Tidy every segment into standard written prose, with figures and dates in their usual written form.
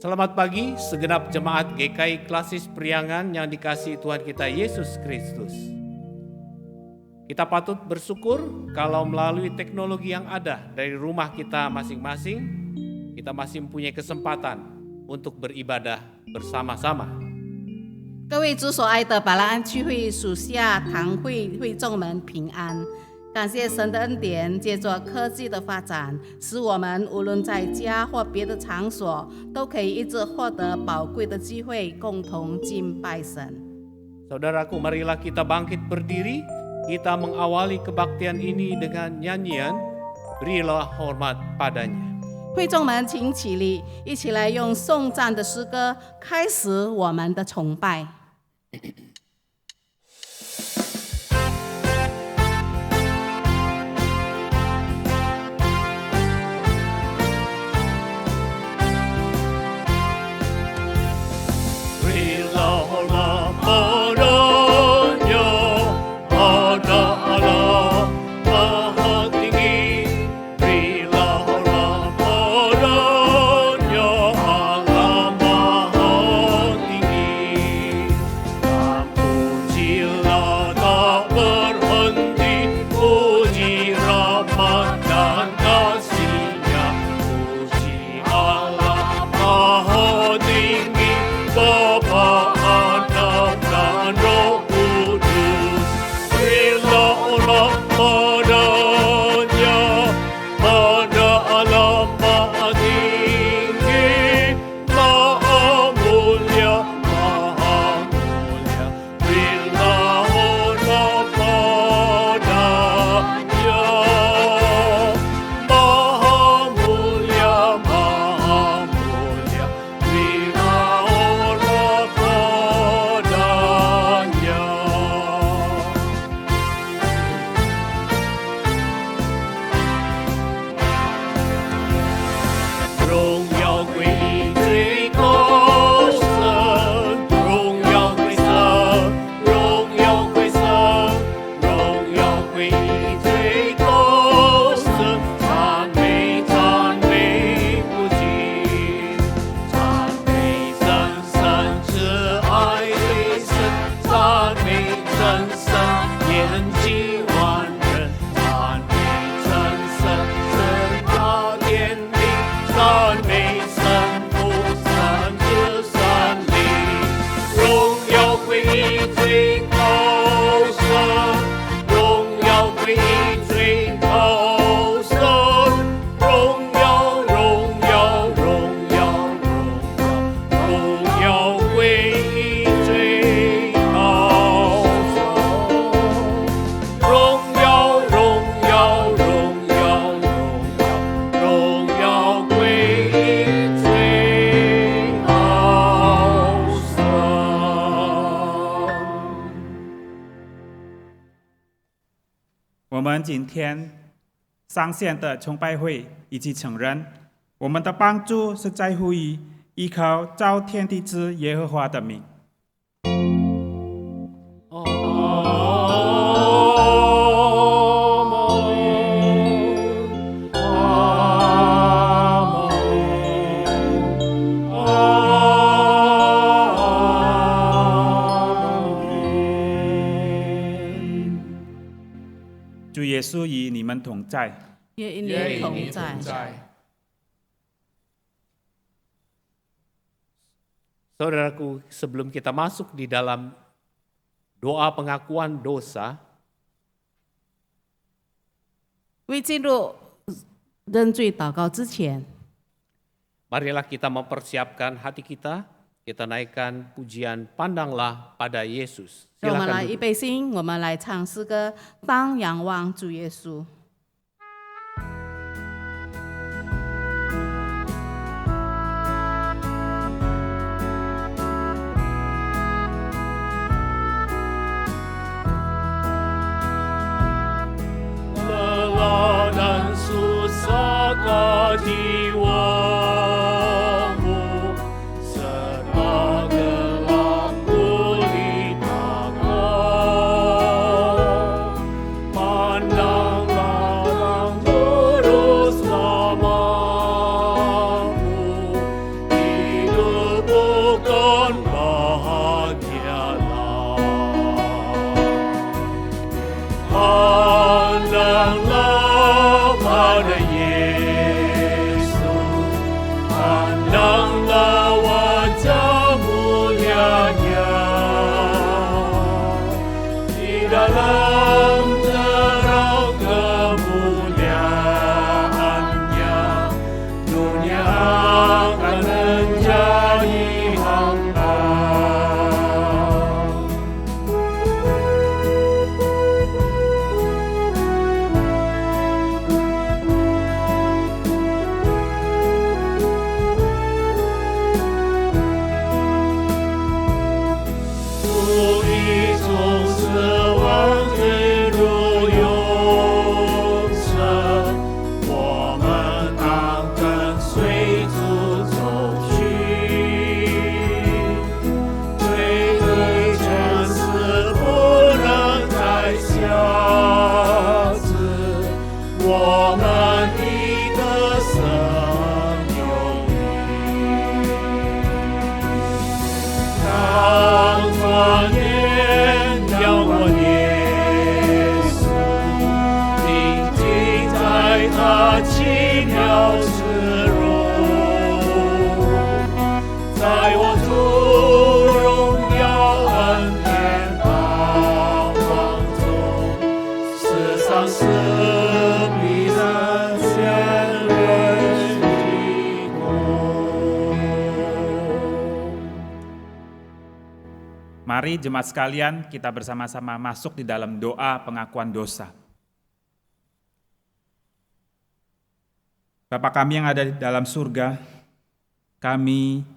Selamat pagi segenap jemaat GKI Klasis Priangan yang dikasihi Tuhan kita Yesus Kristus. Kita patut bersyukur kalau melalui teknologi yang ada dari rumah kita masing-masing, kita masih mempunyai kesempatan untuk beribadah bersama-sama. 各位主所爱的百兰安区会属下堂会会众们平安。感谢神的恩典，借着科技的发展，使我们无论在家或别的场所，都可以一直获得宝贵的机会，共同敬拜神。 Saudaraku, marilah kita bangkit berdiri, kita mengawali kebaktian ini dengan nyanyian, berilah hormat padanya. 会众们，请起立，一起来用颂赞的诗歌开始我们的崇拜。我们今天上线的崇拜会以及承认，我们的帮助是在乎于依靠造天地之耶和华的名。主耶稣与你们同在，也与你同在。Saudaraku, sebelum kita masuk di dalam doa pengakuan dosa, 未进入认罪祷告之前， marilah kita mempersiapkan hati kita, kita naikkan pujian Pandanglah pada Yesus. 让我们来 Silakan 预 duduk. 备心，我们来唱诗歌，当仰望主耶稣。 Lelah dan susahkah jiwamu, serta gelap gulita kau. Pandanglah yang lurus lamamu, hidup Mari jemaat sekalian kita bersama-sama masuk di dalam doa pengakuan dosa. Bapa kami yang ada di dalam surga, kami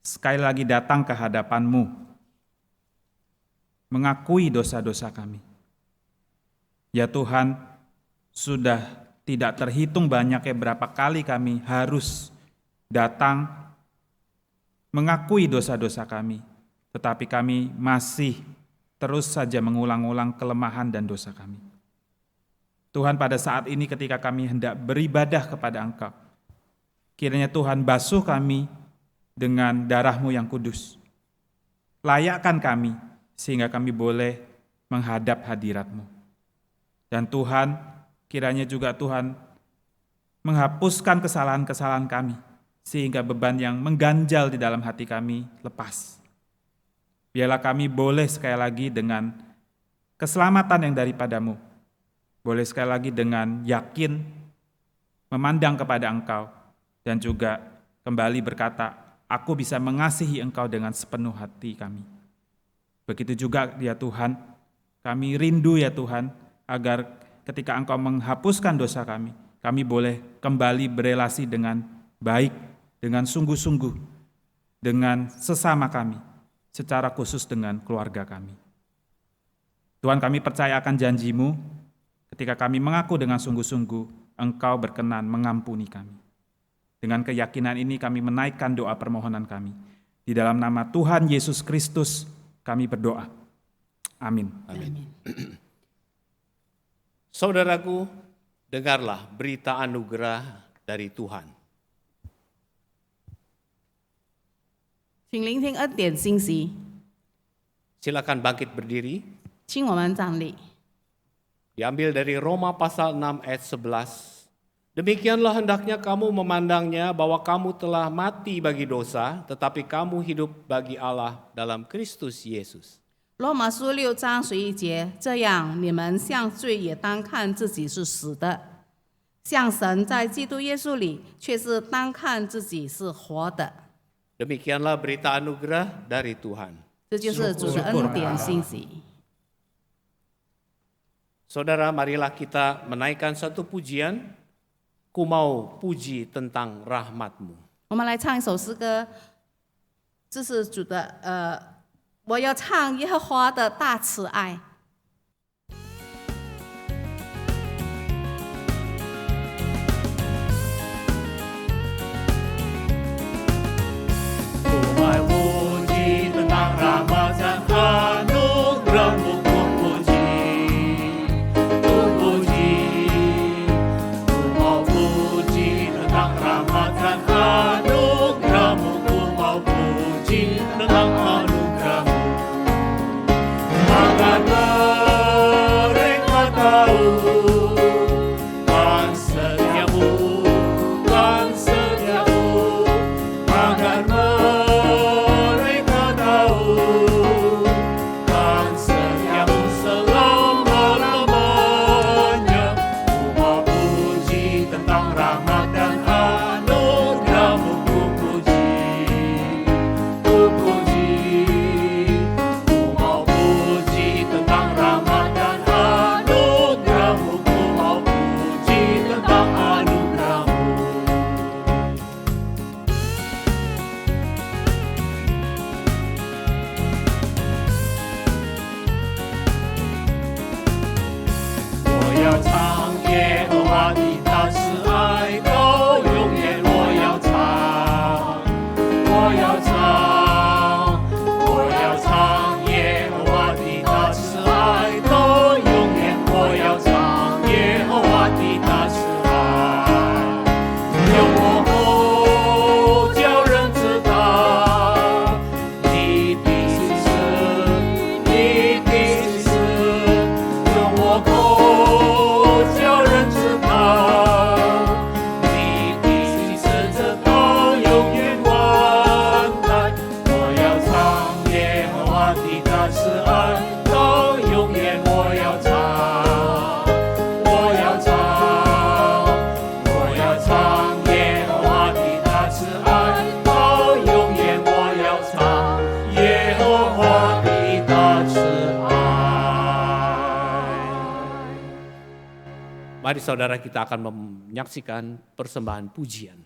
sekali lagi datang ke hadapan-Mu, mengakui dosa-dosa kami. Ya Tuhan, sudah tidak terhitung banyaknya berapa kali kami harus datang mengakui dosa-dosa kami, tetapi kami masih terus saja mengulang-ulang kelemahan dan dosa kami. Tuhan, pada saat ini ketika kami hendak beribadah kepada Engkau, kiranya Tuhan basuh kami dengan darah-Mu yang kudus. Layakkan kami sehingga kami boleh menghadap hadirat-Mu. Dan Tuhan, kiranya juga Tuhan menghapuskan kesalahan-kesalahan kami, sehingga beban yang mengganjal di dalam hati kami lepas. Biarlah kami boleh sekali lagi dengan keselamatan yang daripada-Mu, boleh sekali lagi dengan yakin memandang kepada Engkau, dan juga kembali berkata, aku bisa mengasihi Engkau dengan sepenuh hati kami. Begitu juga ya Tuhan, kami rindu ya Tuhan, agar ketika Engkau menghapuskan dosa kami boleh kembali berelasi dengan baik, dengan sungguh-sungguh, dengan sesama kami, secara khusus dengan keluarga kami. Tuhan, kami percaya akan janji-Mu, ketika kami mengaku dengan sungguh-sungguh, Engkau berkenan mengampuni kami. Dengan keyakinan ini kami menaikkan doa permohonan kami. Di dalam nama Tuhan Yesus Kristus kami berdoa. Amin. Amin. Saudaraku, dengarlah berita anugerah dari Tuhan. 请聆听恩典信息， Silakan bangkit berdiri. 请我们站立。 Diambil dari Roma pasal 6 ayat 11. Demikianlah hendaknya kamu memandangnya bahwa kamu telah mati bagi dosa, tetapi kamu hidup bagi Allah dalam Kristus Yesus. 罗马书6章11节，这样你们向罪也当看自己是死的，向神在基督耶稣里却是当看自己是活的。 Demikianlah berita anugerah dari Tuhan. 这就是主的恩典信息。 Saudara, marilah kita menaikkan satu pujian. Ku mau puji tentang rahmat-Mu. 我们来唱一首诗歌，这是主的我要唱耶和华的大慈爱。 Puji tentang rahmat dan anugerah-Mu, ku puji, ku mau puji tentang rahmat dan anugerah-Mu, ku mau puji tentang anugerah-Mu. Agar Mari saudara kita akan menyaksikan persembahan pujian.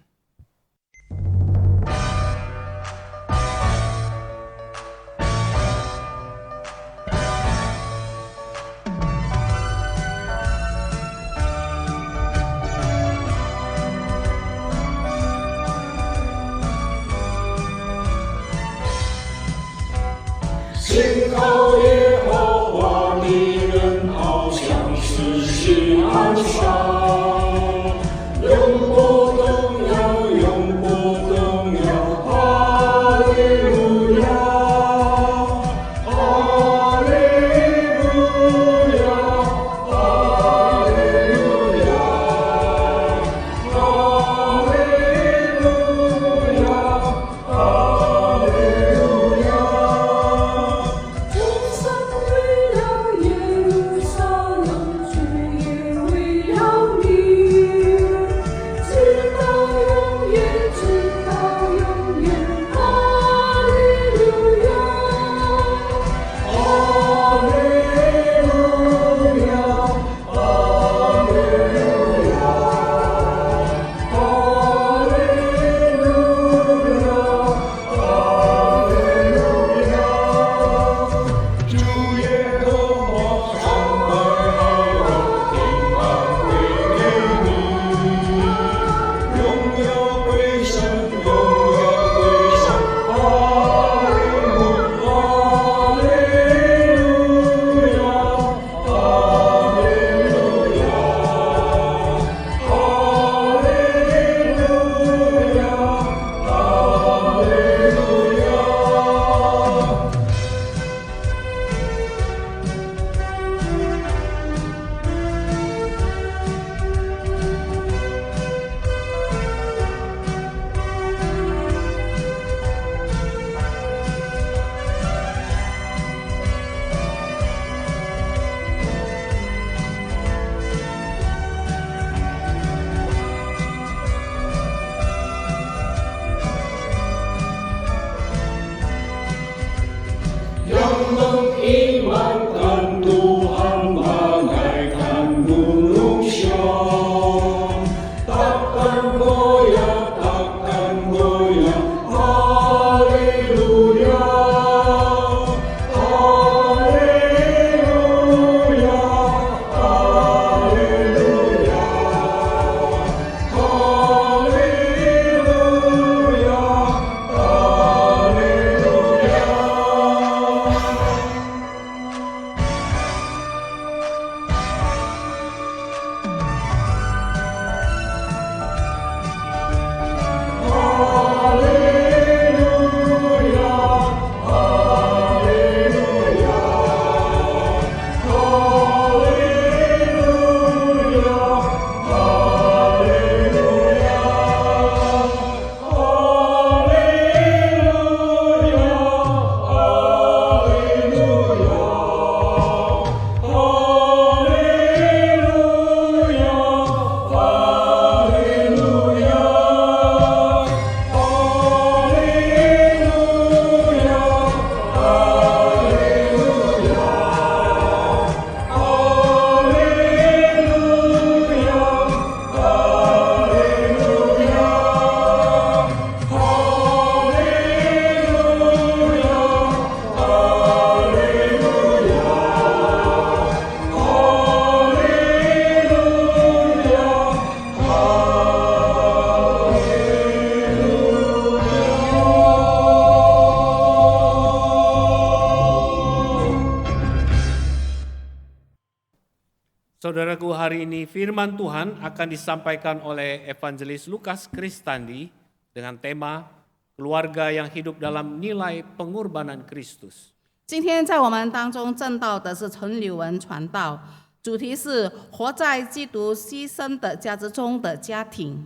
Saudaraku, hari ini firman Tuhan akan disampaikan oleh Evangelis Lukas Kristandi dengan tema keluarga yang hidup dalam nilai pengorbanan Kristus. 今天在我们当中证道的是陈柳文传道，主题是活在基督牺牲的价值中的家庭。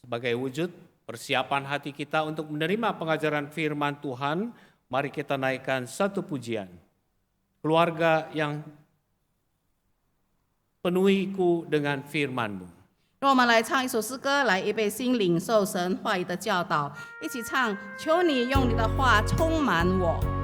Sebagai wujud persiapan hati kita untuk menerima pengajaran firman Tuhan, mari kita naikkan satu pujian. Keluarga yang penuhiku dengan firman-Mu. 让我们来唱一首诗歌，来预备心领受神话语的教导，一起唱：求你用你的话充满我。 求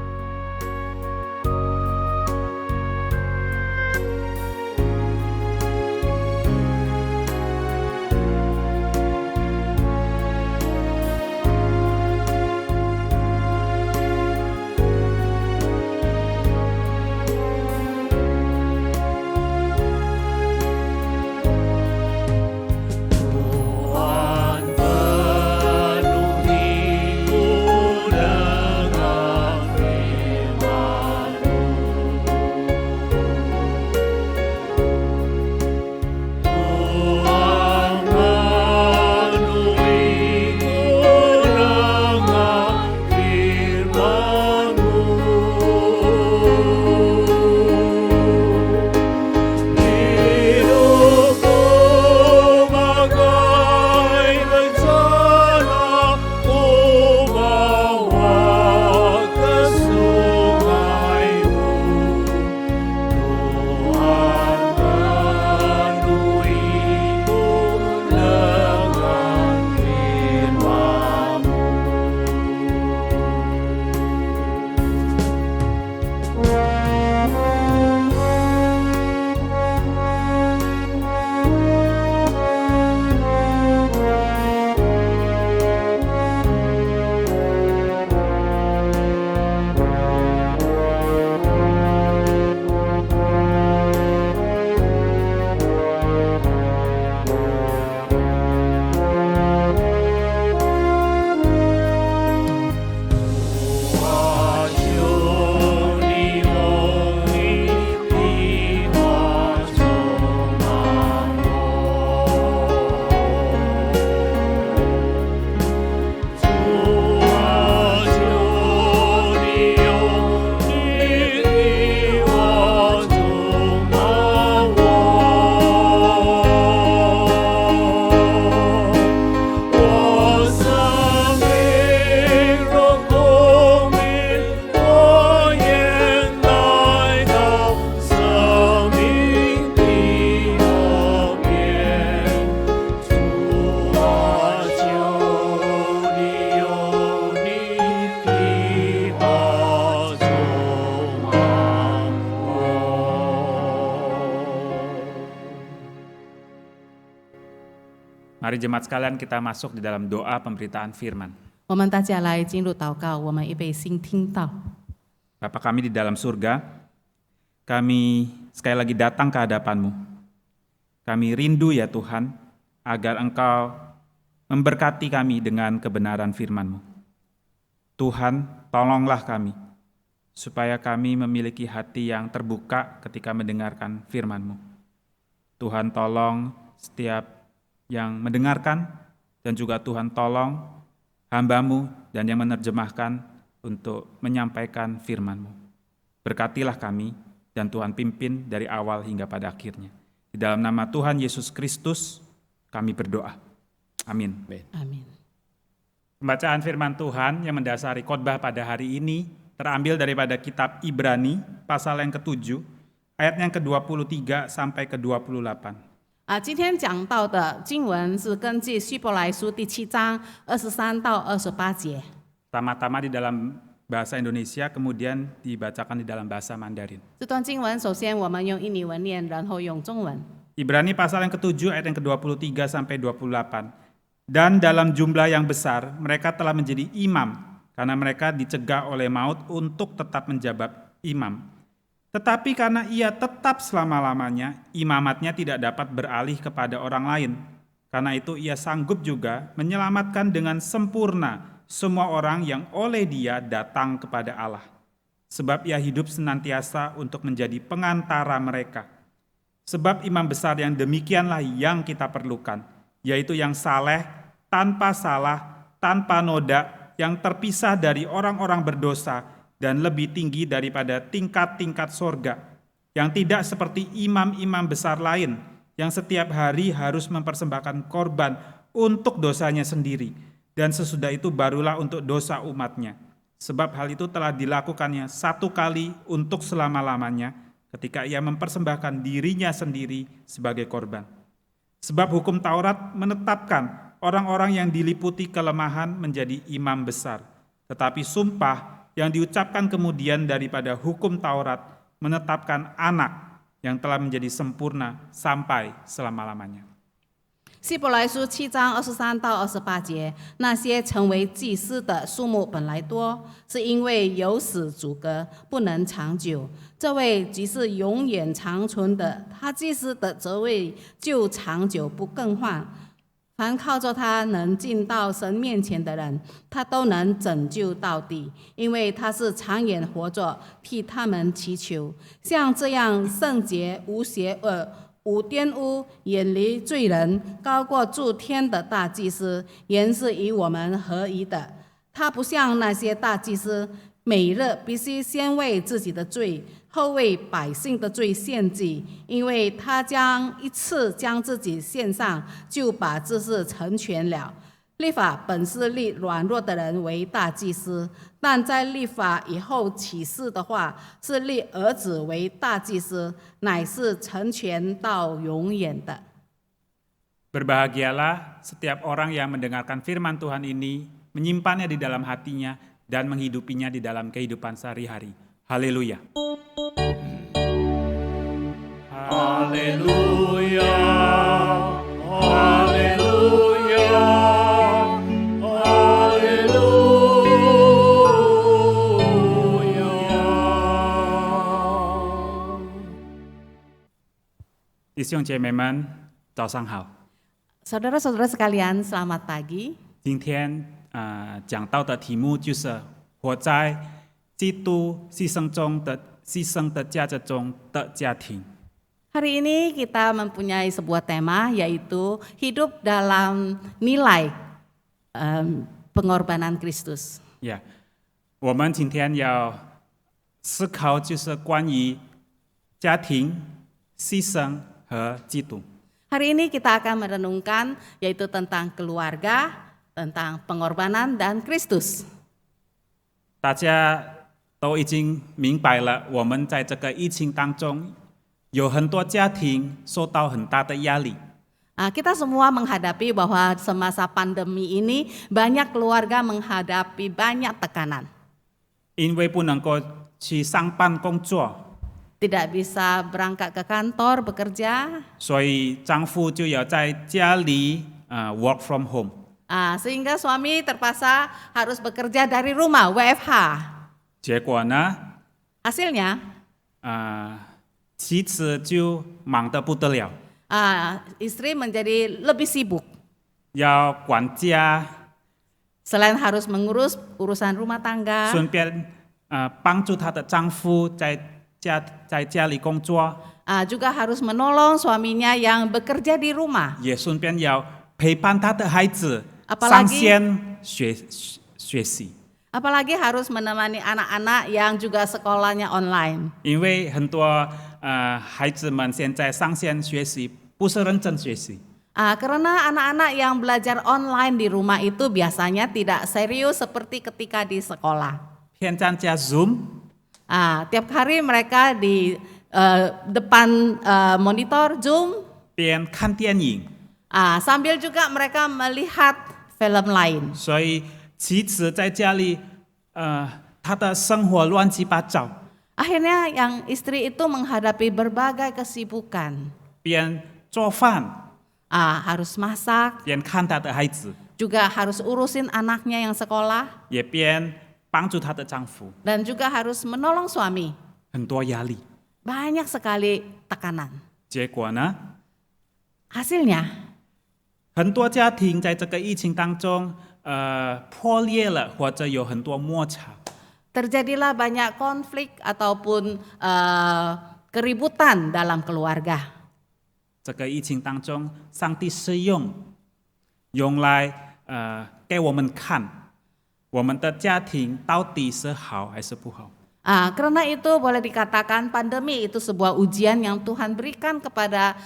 Mari jemaat sekalian kita masuk di dalam doa pemberitaan firman. 我们大家来进入祷告，我们预备心听到。 Bapa kami di dalam surga, kami sekali lagi datang ke hadapan-Mu. Kami rindu ya Tuhan, agar Engkau memberkati kami dengan kebenaran firman-Mu. Tuhan, tolonglah kami, supaya kami memiliki hati yang terbuka ketika mendengarkan firman-Mu. Tuhan tolong setiap yang mendengarkan, dan juga Tuhan tolong hamba-Mu dan yang menerjemahkan untuk menyampaikan firman-Mu. Berkatilah kami, dan Tuhan pimpin dari awal hingga pada akhirnya. Di dalam nama Tuhan Yesus Kristus, kami berdoa. Amin. 아멘. Pembacaan firman Tuhan yang mendasari khotbah pada hari ini terambil daripada kitab Ibrani, pasal yang ke-7, ayat yang ke-23 sampai ke-28. 今天讲到的经文是根据希伯来书第7章23到28节。 Pertama-tama di dalam bahasa Indonesia, kemudian dibacakan di dalam bahasa Mandarin. 这段经文首先我们用印尼文念，然后用中文。 Ibrani pasal yang ke-7 ayat yang ke-23 sampai 28. Dan dalam jumlah yang besar mereka telah menjadi imam karena mereka dicegah oleh maut untuk tetap menjabat imam. Tetapi karena ia tetap selama-lamanya, imamatnya tidak dapat beralih kepada orang lain. Karena itu ia sanggup juga menyelamatkan dengan sempurna semua orang yang oleh dia datang kepada Allah. Sebab ia hidup senantiasa untuk menjadi pengantara mereka. Sebab imam besar yang demikianlah yang kita perlukan, yaitu yang saleh, tanpa salah, tanpa noda, yang terpisah dari orang-orang berdosa, dan lebih tinggi daripada tingkat-tingkat sorga, yang tidak seperti imam-imam besar lain, yang setiap hari harus mempersembahkan korban untuk dosanya sendiri, dan sesudah itu barulah untuk dosa umatnya. Sebab hal itu telah dilakukannya satu kali untuk selama-lamanya, ketika ia mempersembahkan dirinya sendiri sebagai korban. Sebab hukum Taurat menetapkan orang-orang yang diliputi kelemahan menjadi imam besar, tetapi sumpah yang diucapkan kemudian daripada hukum Taurat menetapkan anak yang telah menjadi sempurna sampai selama-lamanya. 希伯来书7章23到28节，那些成为祭司的数目本来多，是因为有死阻隔，不能长久。这位即是永远长存的，他祭司的职位就长久不更换。凡靠着他能进到神面前的人，他都能拯救到底，因为他是长远活着，替他们祈求。像这样圣洁、无邪恶、无玷污、远离罪人、高过诸天的大祭司，原是与我们合宜的。他不像那些大祭司，每日必须先为自己的罪，后为百姓的罪献祭，因为他一次将自己献上，就把这事成全了。律法本是立软弱的人为大祭司，但在律法以后启示的话，是立儿子为大祭司，乃是成全到永远的。 Berbahagialah setiap orang yang mendengarkan firman Tuhan ini, menyimpannya di dalam hatinya, dan menghidupinya di dalam kehidupan sehari-hari. Haleluya. Haleluya, haleluya, haleluya. 弟兄姐妹们，早上好。 Saudara-saudara sekalian, selamat pagi. 今天讲到的题目就是活在基督牺牲的价值中的家庭。 Hari ini kita mempunyai sebuah tema, yaitu hidup dalam nilai pengorbanan Kristus. Yeah. 我们今天要思考就是关于家庭、牺牲和基督。 Hari ini kita akan merenungkan, yaitu tentang keluarga, tentang pengorbanan dan Kristus. 大家都已经明白了，我们在这个疫情当中，有很多家庭受到很大的压力。 Kita semua menghadapi bahwa semasa pandemi ini banyak keluarga menghadapi banyak tekanan. 因为不能够去上班工作， Tidak bisa berangkat ke kantor bekerja, 所以丈夫就要在家里 work from home. Sehingga suami terpaksa harus bekerja dari rumah, WFH. 结果呢， Hasilnya, 妻子就忙得不得了， istri menjadi lebih sibuk. 要管家， Selain harus mengurus urusan rumah tangga, 顺便帮助她的丈夫在家里工作， juga harus menolong suaminya yang bekerja di rumah. 也顺便要陪伴她的孩子 Apalagi- 上线学习。 Apalagi harus menemani anak-anak yang juga sekolahnya online. 因为很多孩子们现在上线学习，不是认真学习。 Karena anak-anak yang belajar online di rumah itu biasanya tidak serius seperti ketika di sekolah. 偏站加 Zoom， Tiap hari mereka di depan monitor Zoom, 边看电影， sambil juga mereka melihat film lain. 所以妻子在家里，她的生活乱七八糟， Akhirnya yang istri itu menghadapi berbagai kesibukan. 边做饭， Harus masak, 边看她的孩子， juga harus urusin anaknya yang sekolah, 也边帮助她的丈夫， dan juga harus menolong suami. 很多压力。 Banyak sekali tekanan. 结果呢， Hasilnya, 很多家庭在这个疫情当中，破裂了，或者有很多摩擦。 terjadilah banyak konflik ataupun keributan dalam keluarga. 这个疫情当中，上帝是用来给我们看，我们的家庭到底是好还是不好。 Karena itu boleh dikatakan pandemi itu sebuah ujian yang Tuhan berikan kepada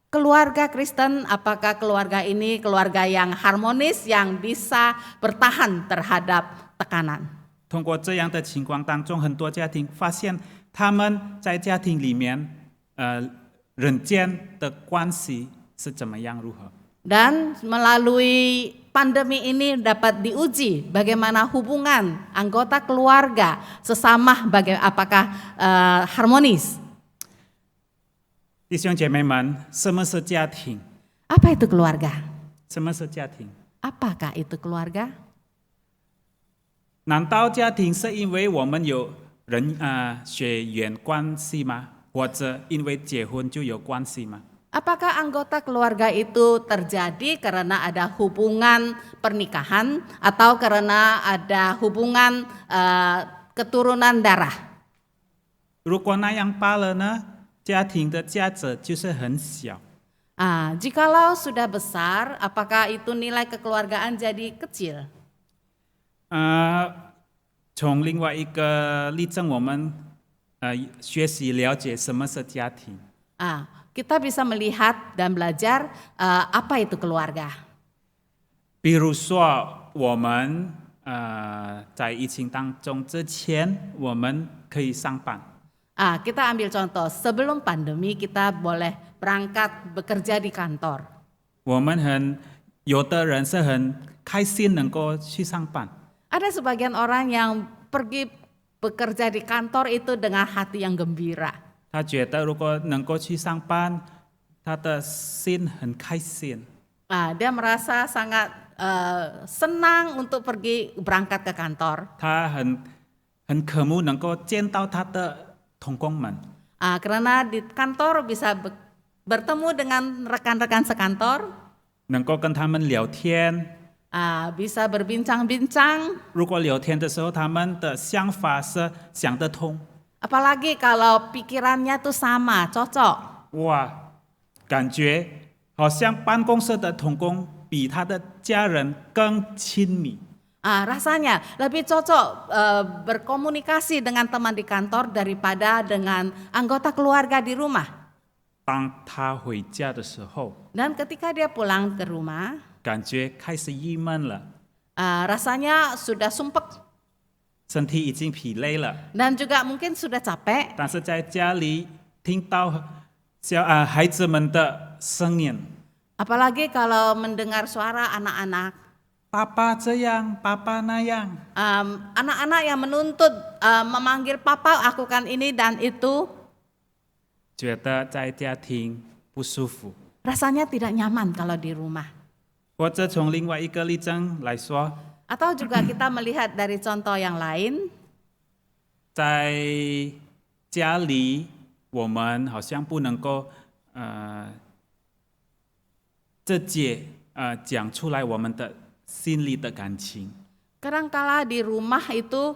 keluarga Kristen. Apakah keluarga ini keluarga yang harmonis, yang bisa bertahan terhadap tekanan. 通过这样的情况当中，很多家庭发现他们在家庭里面，人间的关系是怎么样如何。 Dan melalui pandemi ini dapat diuji bagaimana hubungan anggota keluarga sesama apakah harmonis. 弟兄姐妹们，什么是家庭？ Apa itu keluarga? 什么是家庭？ Apakah itu keluarga? 难道家庭是因为我们有血缘关系吗？或者因为结婚就有关系吗？ Apakah anggota keluarga itu terjadi karena ada hubungan pernikahan atau karena ada hubungan keturunan darah? 如果那样罢了呢？家庭的价值就是很小。 Jikalau sudah besar, apakah itu nilai kekeluargaan jadi kecil? 从另外一个例证，我们学习了解什么是家庭。 Kita bisa melihat dan belajar apa itu keluarga. 比如说，我们在疫情当中之前，我们可以上班。 Kita ambil contoh, sebelum pandemi kita boleh berangkat bekerja di kantor. 我们有的人是很开心能够去上班。 Ada sebagian orang yang pergi bekerja di kantor itu dengan hati yang gembira. 他觉得如果能够去上班，他的心很开心。 Dia merasa sangat senang untuk pergi berangkat ke kantor. 他很渴慕能够见到他的同工们。 Karena di kantor bisa bertemu dengan rekan-rekan sekantor, 能够跟他们聊天。 bisa berbincang-bincang. 如果聊天的时候，他们的想法是想得通， Apalagi kalau pikirannya tuh sama, cocok. 哇，感觉好像办公室的同工比他的家人更亲密。 Rasanya lebih cocok berkomunikasi dengan teman di kantor daripada dengan anggota keluarga di rumah. 当他回家的时候， Dan ketika dia pulang ke rumah, 感觉开始郁闷了， rasanya sudah sumpek 身体已经疲累了。 dan juga mungkin sudah capek. 但是在家里听到孩子们的声音， Apalagi kalau mendengar suara anak-anak, 爸爸这样，爸爸那样， anak-anak yang menuntut memanggil papa lakukan ini dan itu, 觉得在家庭不舒服。 rasanya tidak nyaman kalau di rumah. 或者从另外一个例证来说， Atau juga kita melihat dari contoh yang lain, 在家里我们好像不能够直接讲出来我们的心里的感情。 kadangkala di rumah itu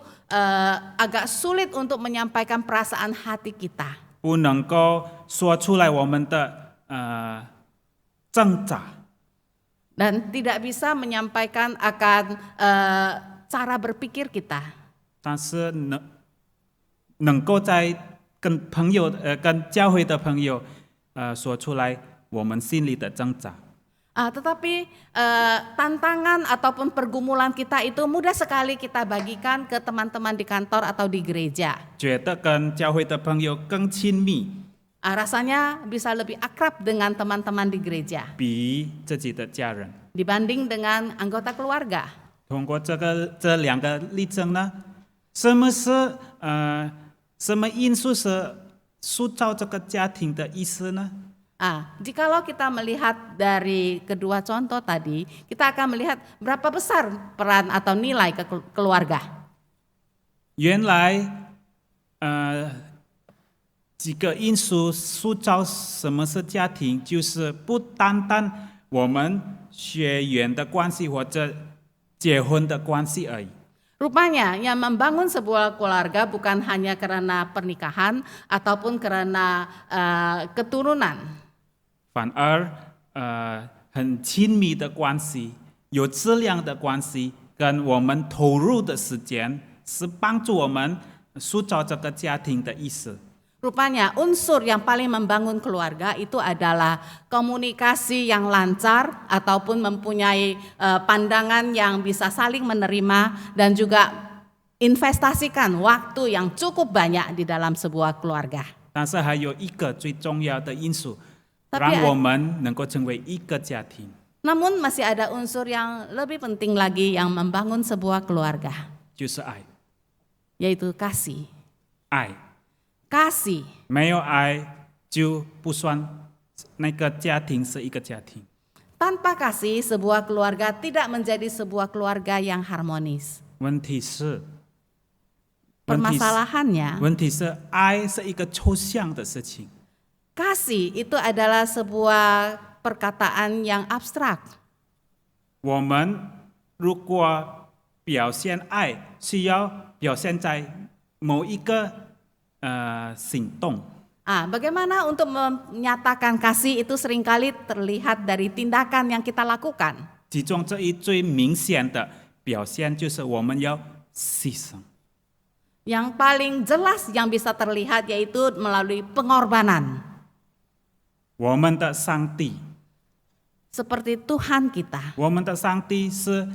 agak sulit untuk menyampaikan perasaan hati kita. 不能够说出来我们的挣扎， Dan tidak bisa menyampaikan akan cara berpikir kita. 但是能够在跟朋友跟教会的朋友说出来我们心里的挣扎。 Tetapi tantangan ataupun pergumulan kita itu mudah sekali kita bagikan ke teman-teman di kantor atau di gereja. 觉得跟教会的朋友更亲密， Rasanya bisa lebih akrab dengan teman-teman di gereja 比自己的家人。 dibanding dengan anggota keluarga. 通过这两个例证呢，什么因素是塑造这个家庭的意思呢？ Jikalau kita melihat dari kedua contoh tadi, kita akan melihat berapa besar peran atau nilai keluarga. 原来几个因素塑造什么是家庭，就是不单单我们血缘的关系或者结婚的关系而已。 Rupanya yang membangun sebuah keluarga bukan hanya karena pernikahan ataupun karena keturunan. 反而很亲密的关系，有质量的关系，跟我们投入的时间，是帮助我们塑造这个家庭的意思。 Rupanya unsur yang paling membangun keluarga itu adalah komunikasi yang lancar ataupun mempunyai pandangan yang bisa saling menerima dan juga investasikan waktu yang cukup banyak di dalam sebuah keluarga. 但是还有一个最重要的因素， Tapi 让我们能够成为一个家庭， Namun masih ada unsur yang lebih penting lagi yang membangun sebuah keluarga, 就是爱。 yaitu kasih. 爱， Kasih. 没有爱就不算那个家庭是一个家庭。 Tanpa kasih, sebuah keluarga tidak menjadi sebuah keluarga yang harmonis. 问题是， Permasalahannya, 问题是爱是一个抽象的事情。 kasih itu adalah sebuah perkataan yang abstrak. 我们如果表现爱，需要表现在某一个行动。 Bagaimana untuk menyatakan kasih itu seringkali terlihat dari tindakan yang kita lakukan. 其中这一最明显的表现就是我们要牺牲。 Yang paling jelas yang bisa terlihat yaitu melalui pengorbanan. 我们的上帝， Seperti Tuhan kita. 我们的上帝是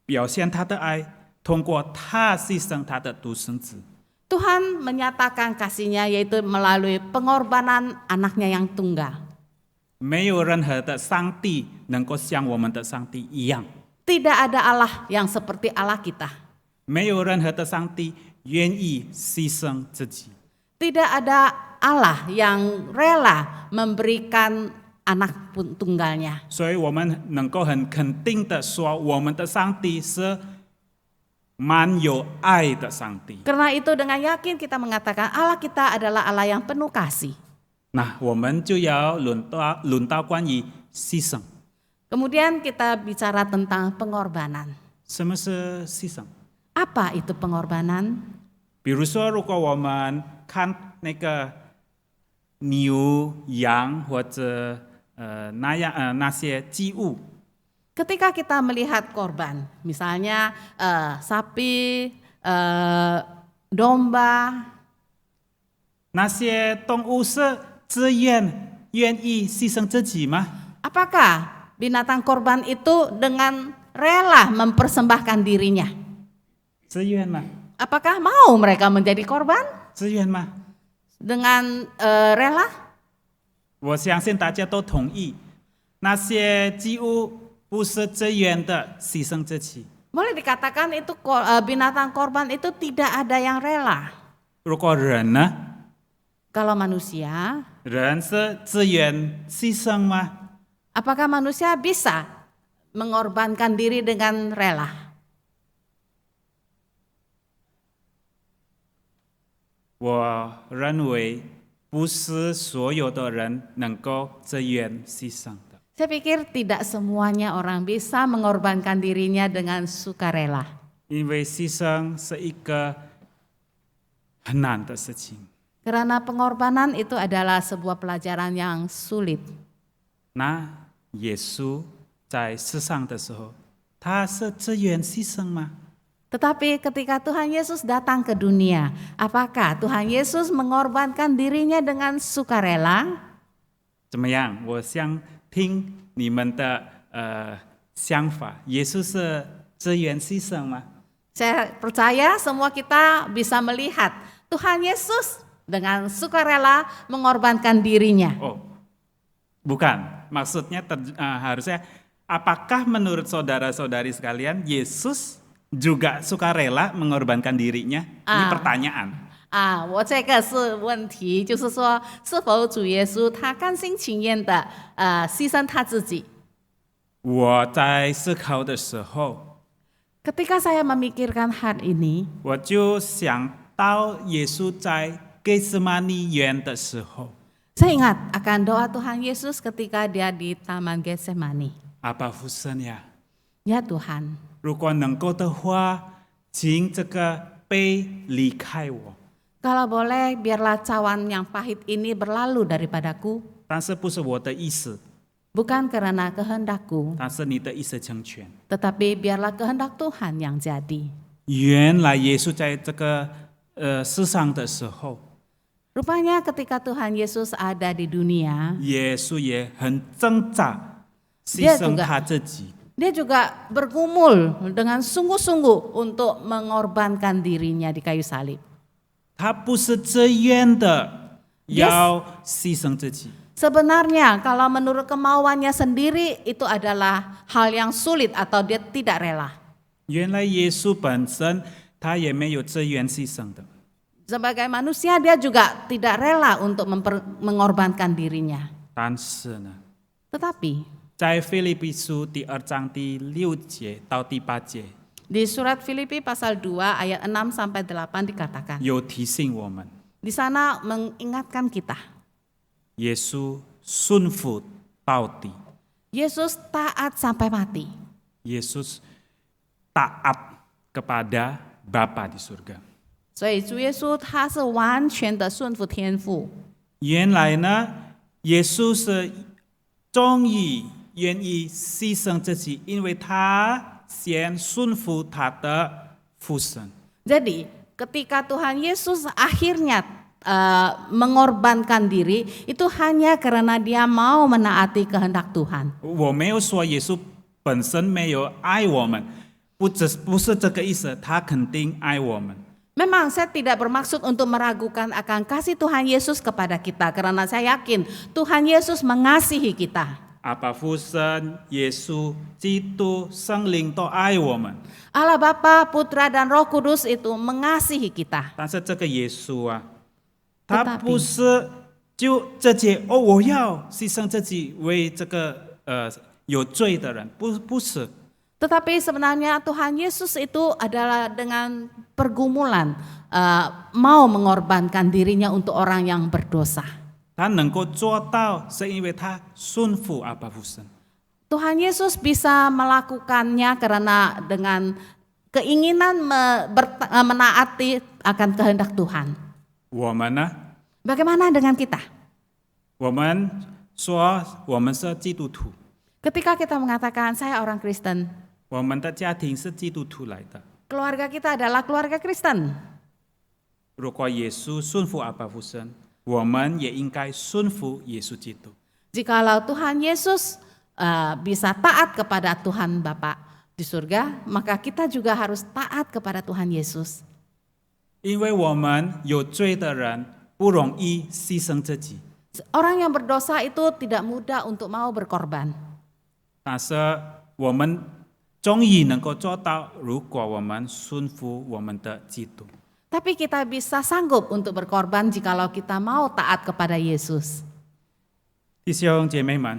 表现他的爱，通过他牺牲他的独生子。 Tuhan menyatakan kasih-Nya yaitu melalui pengorbanan anaknya yang tunggal. 没有任何的上帝能够像我们的上帝一样， Tidak ada Allah yang seperti Allah kita. 没有任何的上帝愿意牺牲自己。 Tidak ada Allah yang rela memberikan anak tunggalnya. 所以我们能够很肯定的说，我们的上帝是蛮有爱的上帝。 Karena itu dengan yakin kita mengatakan Allah kita adalah Allah yang penuh kasih. 那我们就要论到关于牺牲。 Kemudian kita bicara tentang pengorbanan. 什么是牺牲？ Apa itu pengorbanan? 比如说，如果我们看那个牛羊或者那些祭物， Ketika kita melihat korban, misalnya sapi, domba, 那些动物是愿意牺牲自己吗？ apakah binatang korban itu dengan rela mempersembahkan dirinya? 自愿吗？ Apakah mau mereka menjadi korban 自愿吗？ dengan rela? 我相信大家都同意，那些祭物不是自愿的牺牲自己。 Boleh dikatakan itu binatang korban itu tidak ada yang rela. 如果人呢？ Kalau manusia, 人是自愿牺牲吗？ apakah manusia bisa mengorbankan diri dengan rela. 我认为不是所有的人能够自愿牺牲的， Saya pikir tidak semuanya orang bisa mengorbankan dirinya dengan sukarela. 因为牺牲是一个很难的事情。 Karena pengorbanan itu adalah sebuah pelajaran yang sulit. 那耶稣在世上的时候，他是自愿牺牲吗？ Tetapi ketika Tuhan Yesus datang ke dunia, apakah Tuhan Yesus mengorbankan dirinya dengan sukarela? 怎么样？我想听你们的想法。耶稣是自愿牺牲吗？ Saya percaya semua kita bisa melihat Tuhan Yesus dengan sukarela mengorbankan dirinya. Oh, bukan. Maksudnya harusnya apakah menurut saudara-saudari sekalian Yesus juga sukarela mengorbankan dirinya? Ini pertanyaan. 我这个是问题，就是说，是否主耶稣他甘心情愿的牺牲他自己？ 我在思考的时候， Ketika saya memikirkan hal ini, 我就想到耶稣在getsemani园的时候， saya ingat akan doa Tuhan Yesus ketika dia di Taman Getsemani. 阿爸父神呀， Ya Tuhan, 如果能够的话，请这个杯离开我， kalau boleh biarlah cawan yang pahit ini berlalu daripadaku, 但是不是我的意思， bukan karena kehendakku, 但是你的意思成全。 tetapi biarlah kehendak Tuhan yang jadi. 原来耶稣在这个世上的时候， Rupanya ketika Tuhan Yesus ada di dunia, 耶稣也很挣扎，牺 Dia 牲 juga 他自己。 dia juga bergumul dengan sungguh-sungguh untuk mengorbankan dirinya di kayu salib. 他不是自愿的 Yes. 要牺牲自己， Sebenarnya kalau menurut kemauannya sendiri itu adalah hal yang sulit atau dia tidak rela. 原来耶稣本身他也没有自愿牺牲的。 Sebagai manusia dia juga tidak rela untuk mengorbankan dirinya. 但是呢， Tetapi 在腓立比书第2章第6节到第8节， di surat Filipi pasal 2 ayat 6 sampai 8 dikatakan, 有提醒我们， di sana mengingatkan kita, 耶稣顺服到底， Yesus taat sampai mati. Yesus taat kepada Bapa di surga. 所以主耶稣他是完全的顺服天父。原来呢，耶稣是终于愿意牺牲自己，因为他先顺服他的父神。 Jadi ketika Tuhan Yesus akhirnya mengorbankan diri, itu hanya karena dia mau menaati kehendak Tuhan. 我没有说耶稣本身没有爱我们，不是这个意思，他肯定爱我们。 Memang saya tidak bermaksud untuk meragukan akan kasih Tuhan Yesus kepada kita, karena saya yakin Tuhan Yesus mengasihi kita. 阿爸父神、耶稣、基督、圣灵都爱我们， Allah Bapa, Putra dan Roh Kudus itu mengasihi kita. 但是这个耶稣啊，他 Tetapi 不是就直接哦，我要牺牲自己为这个有罪的人，不是。 Tetapi sebenarnya Tuhan Yesus itu adalah dengan pergumulan mau mengorbankan dirinya untuk orang yang berdosa. 他能够做到，是因为他顺服阿爸父神。 Tuhan Yesus bisa melakukannya karena dengan keinginan menaati akan kehendak Tuhan. 我们呢？ Bagaimana dengan kita? 我们说我们是基督徒， Ketika kita mengatakan saya orang Kristen, 我们的家庭是基督徒来的。 keluarga kita adalah keluarga Kristen. 如果耶稣顺服阿爸父神，我们也应该顺服耶稣基督。 Jikalau Tuhan Yesus bisa taat kepada Tuhan Bapa di surga, maka kita juga harus taat kepada Tuhan Yesus. 因为我们有罪的人不容易牺牲自己， Orang yang berdosa itu tidak mudah untuk mau berkorban. 但是我们终于能够做到，如果我们顺服我们的基督。 Tapi kita bisa sanggup untuk berkorban jikalau kita mau taat kepada Yesus. 弟兄姐妹们，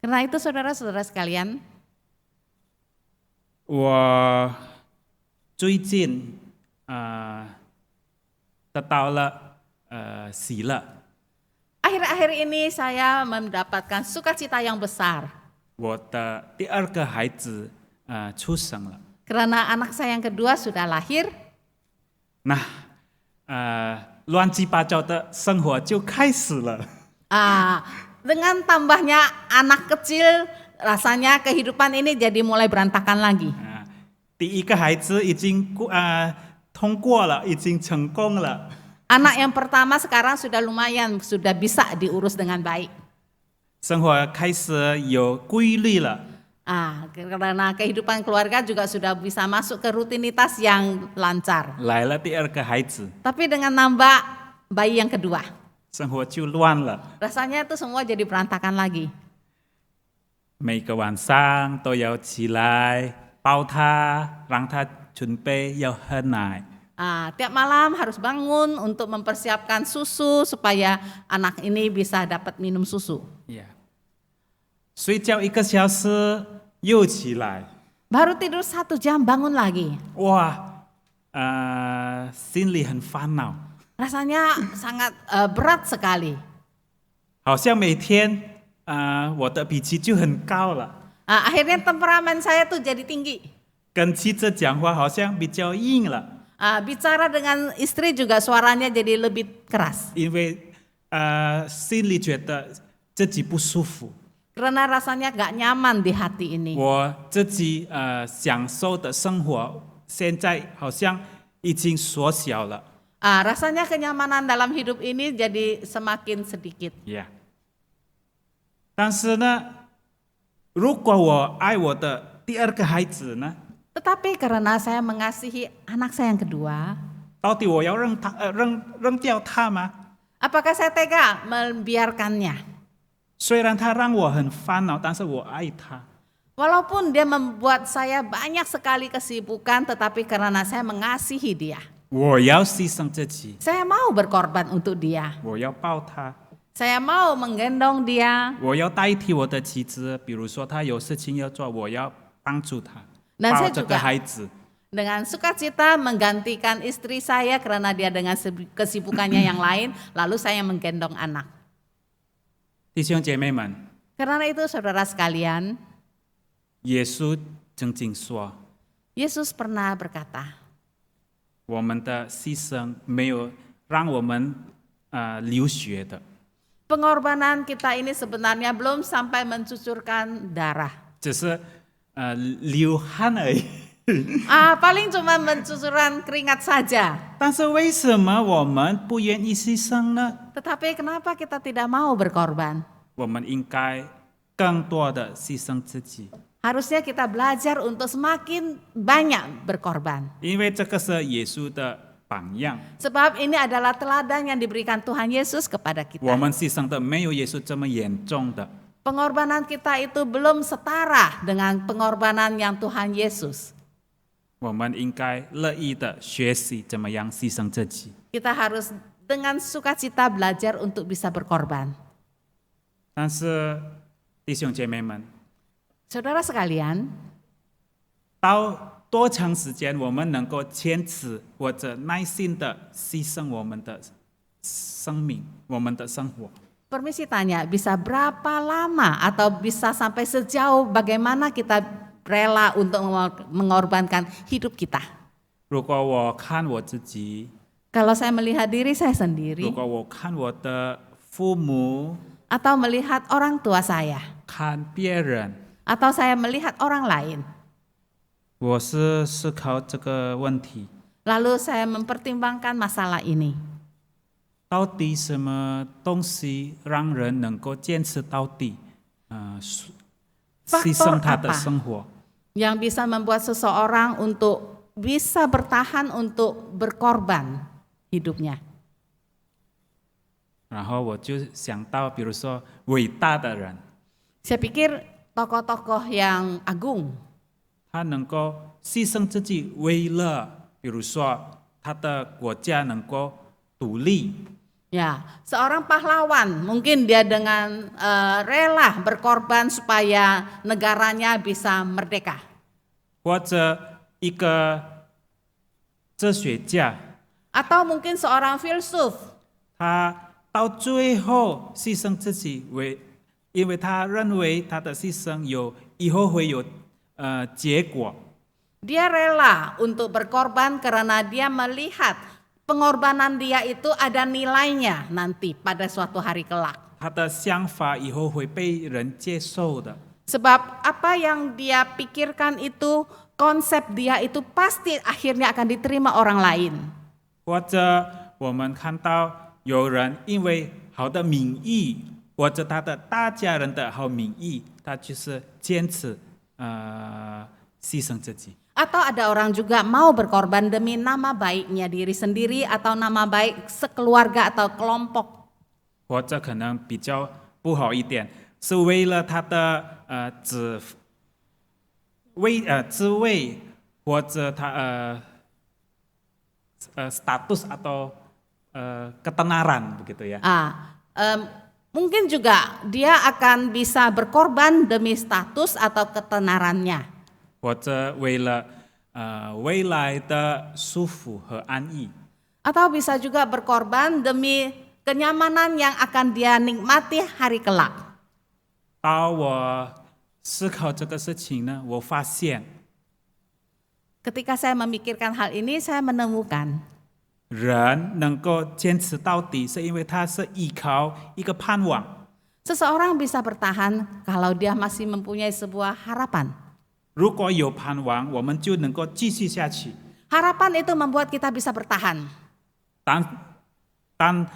Karena itu saudara-saudara sekalian, 我最近得到了喜乐。 Akhir-akhir ini saya mendapatkan sukacita yang besar 我的第二个孩子出生了。 karena anak saya yang kedua sudah lahir. 那乱七八糟的生活就开始了。 Dengan tambahnya anak kecil, rasanya kehidupan ini jadi mulai berantakan lagi. 第一个孩子已经通过了，已经成功了。 Anak yang pertama sekarang sudah lumayan, sudah bisa diurus dengan baik. 生活开始有规律了。 Karena kehidupan keluarga juga sudah bisa masuk ke rutinitas yang lancar. 来了第二个孩子， Tapi dengan nambah bayi yang kedua, 生活就乱了。 rasanya itu semua jadi berantakan lagi. 每个晚上都要起来抱他，让他准备要喝奶。 Tiap malam harus bangun untuk mempersiapkan susu supaya anak ini bisa dapat minum susu. 睡觉1个小时又起来， Baru tidur 1 jam bangun lagi. 哇，心里很烦恼， Rasanya sangat berat sekali. 好像每天我的脾气就很高了， Akhirnya temperamen saya tuh jadi tinggi. 跟妻子讲话好像比较硬了， Bicara dengan istri juga suaranya jadi lebih keras. 因为心里觉得自己不舒服， Karena rasanya gak nyaman di hati ini. 我自己享受的生活现在好像已经缩小了。 Rasanya kenyamanan dalam hidup ini jadi semakin sedikit. 但是呢，如果我爱我的第二个孩子呢， Tetapi karena saya mengasihi anak saya yang kedua, 到底我要扔掉他吗？ apakah saya tega membiarkannya? 虽然他让我很烦恼，但是我爱他。 Walaupun dia membuat saya banyak sekali kesibukan, tetapi karena saya mengasihi dia, 我要牺牲自己， saya mau berkorban untuk dia. 我要抱他， Saya mau menggendong dia. 我要代替我的妻子，比如说他有事情要做，我要帮助他， Dan 抱 saya 这个 juga 孩子。 dengan sukacita menggantikan istri saya karena dia dengan kesibukannya yang lain, lalu saya menggendong anak. 弟兄姐妹们， Karena itu saudara sekalian, 耶稣曾经说， Yesus pernah berkata, 我们的牺牲没有让我们流血的， pengorbanan kita ini sebenarnya belum sampai mencucurkan darah. 只是流汗而已。 Paling cuma mencucuran keringat saja. 但是为什么我们不愿意牺牲呢？ Tetapi kenapa kita tidak mau berkorban? 我们应该更多的牺牲自己， Harusnya kita belajar untuk semakin banyak berkorban. 因为这个是耶稣的榜样。 Sebab ini adalah teladan yang diberikan Tuhan Yesus kepada 我 kita. 们牺牲的没有耶稣这么严重的， Pengorbanan kita itu belum setara dengan pengorbanan yang Tuhan Yesus. 我们应该乐意的学习怎么样牺牲自己。 Kita harus dengan sukacita belajar untuk bisa berkorban. 但是弟兄姐妹们， Saudara sekalian, 到多长时间我们能够坚持或者耐心的牺牲我们的生命、我们的生活？ permisi tanya, bisa berapa lama atau bisa sampai sejauh bagaimana kita rela untuk mengorbankan hidup kita? 如果我看我自己， Kalau saya melihat diri saya sendiri 如果我看我的父母， atau melihat orang tua saya 看别人， atau saya melihat orang lain, 我是思考这个问题： lalu saya mempertimbangkan masalah ini. 到底什么东西让人能够坚持到底？牺牲他的生活。 Yang bisa membuat seseorang untuk bisa bertahan untuk berkorban hidupnya. 然后我就想到，比如说伟大的人， Saya pikir tokoh-tokoh yang agung, 他能够牺牲自己为了，比如说他的国家能够独立， ya, seorang pahlawan mungkin dia dengan rela berkorban supaya negaranya bisa merdeka. 或者一个哲学家， atau mungkin seorang filsuf 他到最后牺牲自己因为他认为他的牺牲以后会有结果。 dia rela untuk berkorban karena dia melihat pengorbanan dia itu ada nilainya nanti pada suatu hari kelak. 他的想法以后会被人接受的。 Sebab apa yang dia pikirkan itu, konsep dia itu pasti akhirnya akan diterima orang lain. 或者我们看到有人因为好的名义，或者他的大家人的好名义，他就是坚持牺牲自己。 Atau ada orang juga mau berkorban demi nama baiknya diri sendiri atau nama baik sekeluarga atau kelompok. 或者可能比较不好一点，是为了他的职位，或者他status atau ketenaran begitu ya. Mungkin juga dia akan bisa berkorban demi status atau ketenarannya. 或者为了未来的舒服和安逸。 Atau bisa juga berkorban demi kenyamanan yang akan dia nikmati hari kelak. 当我思考这个事情呢，我发现 Ketika saya memikirkan hal ini, saya menemukan 人能够坚持到底，是因为他是依靠一个盼望。 seseorang bisa bertahan kalau dia masih mempunyai sebuah harapan. 如果有盼望，我们就能够继续下去。 Harapan itu membuat kita bisa bertahan. 当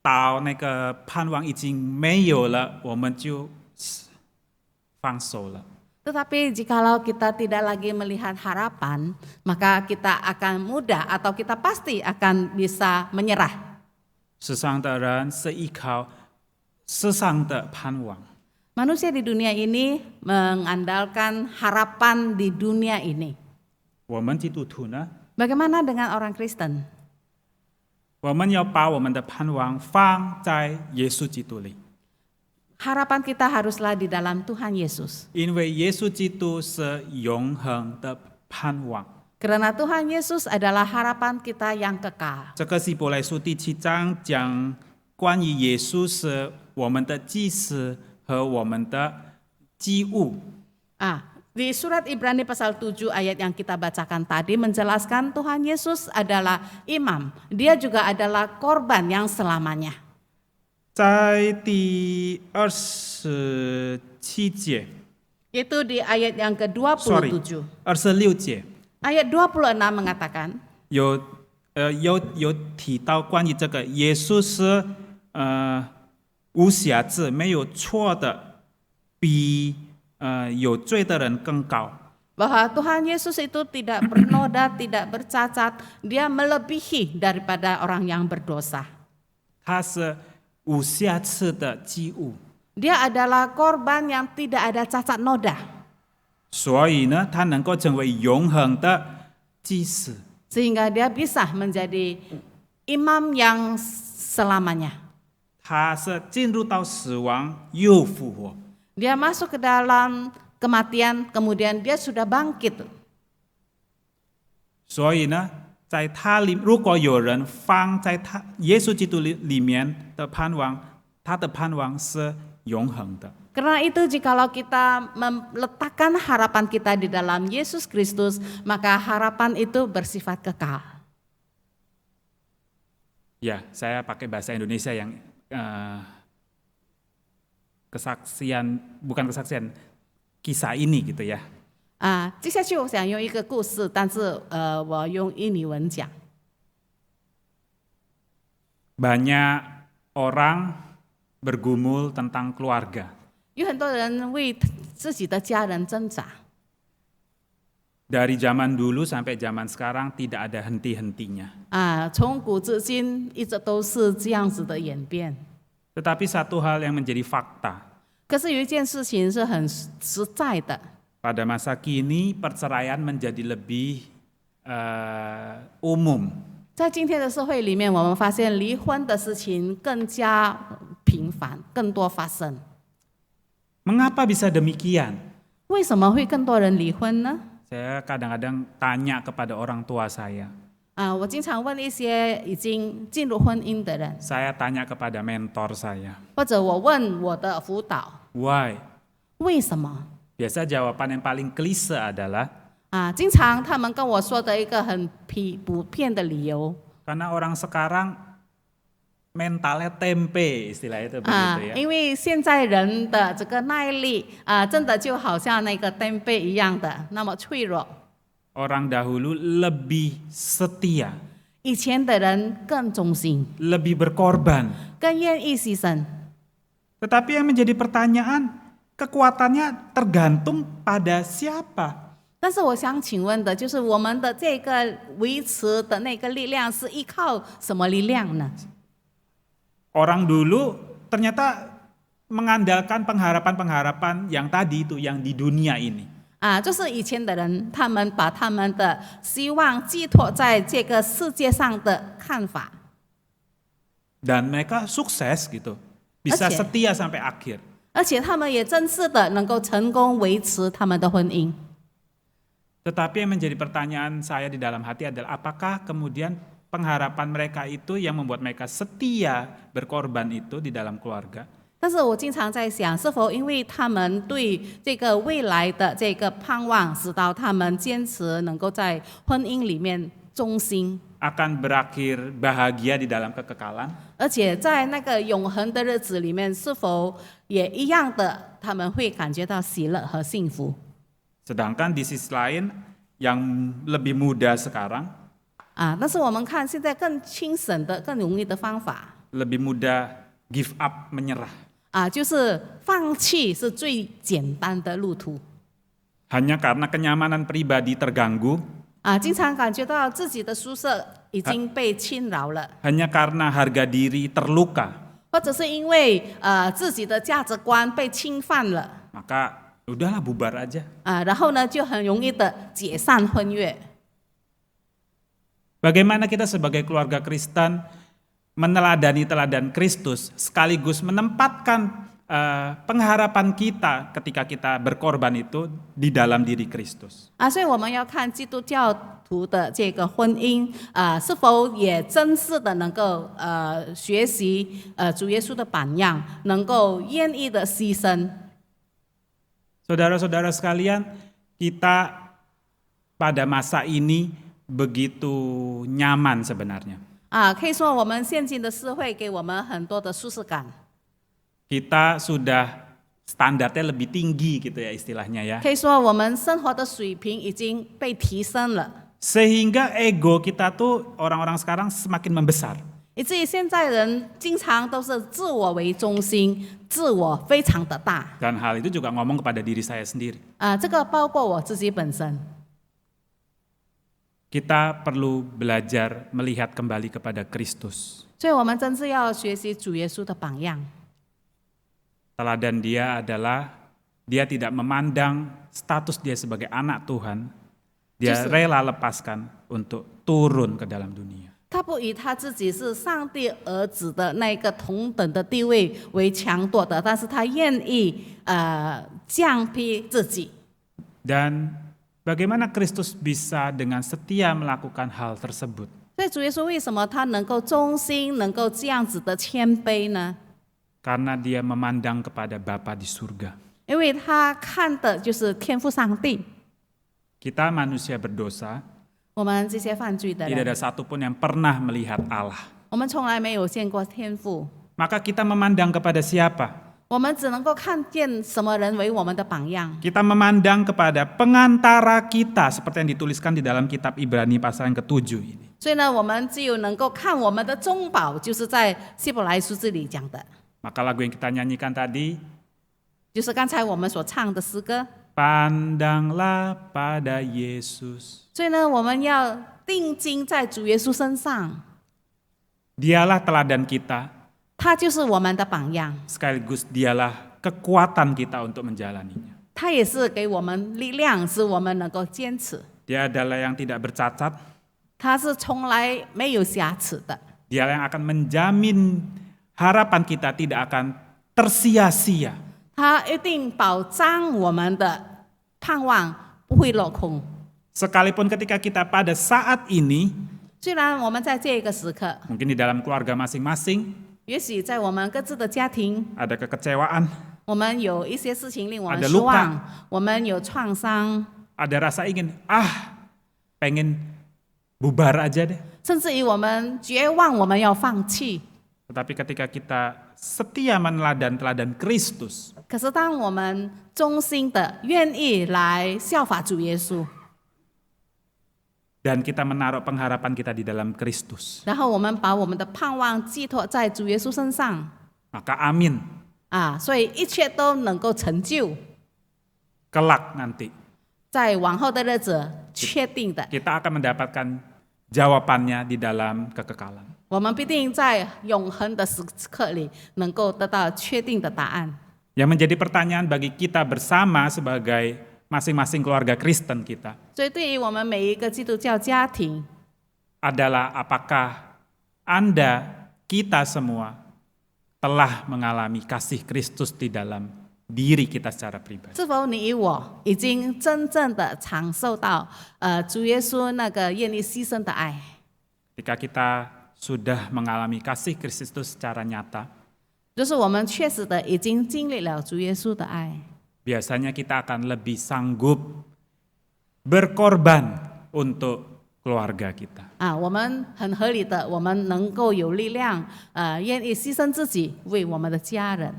到那个盼望已经没有了，我们就放手了。 Tetapi jikalau kita tidak lagi melihat harapan, maka kita akan mudah atau kita pasti akan bisa menyerah. 世上的人是依靠世上的盼望。 Manusia di dunia ini mengandalkan harapan di dunia ini. 我们基督徒呢， Bagaimana dengan orang Kristen? 我们要把我们的盼望放在耶稣基督里， Harapan kita haruslah di dalam Tuhan Yesus. 因为耶稣基督是永恒的盼望。 Karena Tuhan Yesus adalah harapan kita yang kekal. 这个希伯来书第7章讲关于耶稣是我们的祭司和我们的祭物。 Di surat Ibrani pasal 7 ayat yang kita bacakan tadi menjelaskan Tuhan Yesus adalah imam. Dia juga adalah korban yang selamanya. 在第27节 Itu di ayat yang ke-27. 26节 Ayat 26 mengatakan, 有提到关于这个耶稣是无瑕疵、没有错的，比有罪的人更高。 bahwa Tuhan Yesus itu tidak bernoda, tidak bercacat, dia melebihi daripada orang yang berdosa. 他是无瑕疵的祭物， Dia adalah korban yang tidak ada cacat noda. 所以呢，他能够成为永恒的祭司。 Sehingga dia bisa menjadi imam yang selamanya. 他是进入到死亡又复活。 Dia masuk ke dalam kematian, kemudian dia sudah bangkit. 所以呢，在他里，如果有人放在他耶稣基督里面的盼望，他的盼望是永恒的。 Karena itu jikalau kita meletakkan harapan kita di dalam Yesus Kristus, maka harapan itu bersifat kekal. Ya, saya pakai bahasa Indonesia yang kesaksian, bukan kesaksian, kisah ini gitu ya. 接下去我想用一个故事，但是我用印尼文讲。 Banyak orang bergumul tentang keluarga. 有很多人为自己的家人挣扎。 Dari zaman dulu sampai zaman sekarang tidak ada henti-hentinya. 从古至今一直都是这样子的演变。 Tetapi satu hal yang menjadi fakta, 可是有一件事情是很实在的， pada masa kini perceraian menjadi lebih umum. 在今天的社会里面，我们发现离婚的事情更加频繁，更多发生。 Mengapa bisa demikian? 为什么会更多人离婚呢？ Saya kadang-kadang tanya kepada orang tua saya. 我经常问一些已经进入婚姻的人， Saya tanya kepada mentor saya. 或者我问我的辅导， Why? 为什么？ Biasa jawaban yang paling klise adalah 经常他们跟我说的一个很普遍的理由， karena orang sekarang mentalnya tempe, istilah itu begitu ya. 因为现在人的这个耐力真的就好像那个灯杯一样的那么脆弱。 Orang dahulu lebih setia, 以前的人更忠心， lebih berkorban. 更愿意牺牲。 Tetapi yang menjadi pertanyaan, kekuatannya tergantung pada siapa? 但是我想请问的就是，我们的这个维持的那个力量是依靠什么力量呢？ Orang dulu ternyata mengandalkan pengharapan-pengharapan yang tadi itu, yang di dunia ini. 就是以前的人，他们把他们的希望寄托在这个世界上的看法， Dan mereka sukses gitu, bisa Oke. setia sampai akhir. 而且他们也真是的能够成功维持他们的婚姻。 Tetapi yang menjadi pertanyaan saya di dalam hati adalah apakah kemudian pengharapan mereka itu yang membuat mereka setia berkorban itu di dalam keluarga? 但是我经常在想，是否因为他们对这个未来的这个盼望，使到他们坚持能够在婚姻里面忠心， Akan berakhir bahagia di dalam kekekalan? 而且在那个永恒的日子里面，是否也一样的，他们会感觉到喜乐和幸福？ Sedangkan di sisi lain yang lebih mudah sekarang, 但是我们看现在更轻省的、更容易的方法， lebih mudah give up, menyerah. 就是放弃是最简单的路途。 Hanya karena kenyamanan pribadi terganggu, 经常感觉到自己的宿舍已经被侵扰了， hanya karena harga diri terluka, 或者是因为自己的价值观被侵犯了， maka udahlah bubar aja. 然后呢就很容易的解散婚约。 Bagaimana kita sebagai keluarga Kristen meneladani teladan Kristus sekaligus menempatkan pengharapan kita ketika kita berkorban itu di dalam diri Kristus. 所以我们要看基督教徒的这个婚姻是否也真实的能够学习主耶稣的榜样，能够愿意的牺牲。 Saudara-saudara sekalian, kita pada masa ini begitu nyaman sebenarnya. 可以说我们现今的社会给我们很多的舒适感， Kita sudah standarnya lebih tinggi gitu ya istilahnya ya. 可以说我们生活的水平已经被提升了， Sehingga ego kita tuh orang-orang sekarang semakin membesar. 以至于现在人经常都是自我为中心，自我非常的大。 Dan hal itu juga ngomong kepada diri saya sendiri. 这个包括我自己本身。 Kita perlu belajar melihat kembali kepada Kristus. 所以我们真是要学习主耶稣的榜样。 Teladan dia adalah dia tidak memandang status dia sebagai anak Tuhan. Dia Justru- rela lepaskan untuk turun ke dalam dunia. 他不以他自己是上帝儿子的那个同等的地位为强夺的，但是他愿意降卑自己。 Dan bagaimana Kristus bisa dengan setia melakukan hal tersebut? 所以主耶稣为什么他能够忠心，能够这样子的谦卑呢？ Karena dia memandang kepada Bapa di surga. 因为他看的就是天父上帝。 Kita manusia berdosa, 我们这些犯罪的 tidak 人， ada satupun yang pernah melihat Allah. 我们从来没有见过天父， Maka kita memandang kepada siapa? 我们只能够看见什么人为我们的榜样。 Kita memandang kepada pengantara kita seperti yang dituliskan di dalam kitab Ibrani pasal yang ke-7 ini. 所以呢，我们只有能够看我们的中保，就是在希伯来书这里讲的， Maka lagu yang kita nyanyikan tadi, 就是刚才我们所唱的诗歌。 pandanglah pada Yesus. 所以呢，我们要定睛在主耶稣身上， Dialah teladan kita, 他就是我们的榜样， sekaligus dialah kekuatan kita untuk menjalaninya. 他也是给我们力量，使我们能够坚持。 Dia adalah yang tidak bercacat, 他是从来没有瑕疵的， dialah yang akan menjamin harapan kita tidak akan tersia-sia. 他一定保障我们的盼望不会落空。Sekalipun ketika kita pada saat ini, 虽然我们在这个时刻， mungkin di dalam keluarga masing-masing 也许在我们各自的家庭， ada kekecewaan, 我们有一些事情令我们 Ada 失 luka. 望，我们有创伤， ada rasa ingin, pengen bubar aja deh. 甚至于我们绝望，我们要放弃。 Tetapi ketika kita setia meneladani teladan Kristus, 可是当我们衷心的愿意来效法主耶稣， dan kita menaruh pengharapan kita di dalam Kristus, 然后我们把我们的盼望寄托在主耶稣身上 maka amin, 所以一切都能够成就， kelak nanti 在往后的日子确定的， kita akan mendapatkan jawabannya di dalam kekekalan. 我们必定在永恒的时刻里能够得到确定的答案。 Yang menjadi pertanyaan bagi kita bersama sebagai masing-masing keluarga Kristen kita 所以，对于我们每一个基督教家庭， adalah apakah Anda, kita semua telah mengalami kasih Kristus di dalam diri kita secara pribadi. 是否你与我已经真正的尝受到主耶稣那个愿意牺牲的爱？ Ketika kita sudah mengalami kasih Kristus secara nyata, 就是我们确实的已经经历了主耶稣的爱， biasanya kita akan lebih sanggup berkorban untuk keluarga kita. 我们很合理的，我们能够有力量，愿意牺牲自己为我们的家人。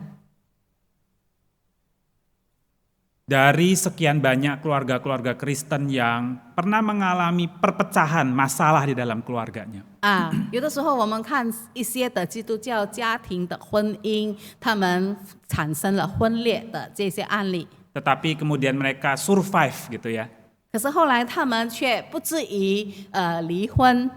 Dari sekian banyak keluarga-keluarga Kristen yang pernah mengalami perpecahan masalah di dalam keluarganya, 有的时候我们看一些的基督教家庭的婚姻，他们产生了分裂的这些案例， tetapi kemudian mereka survive gitu ya. 可是后来他们却不至于离婚。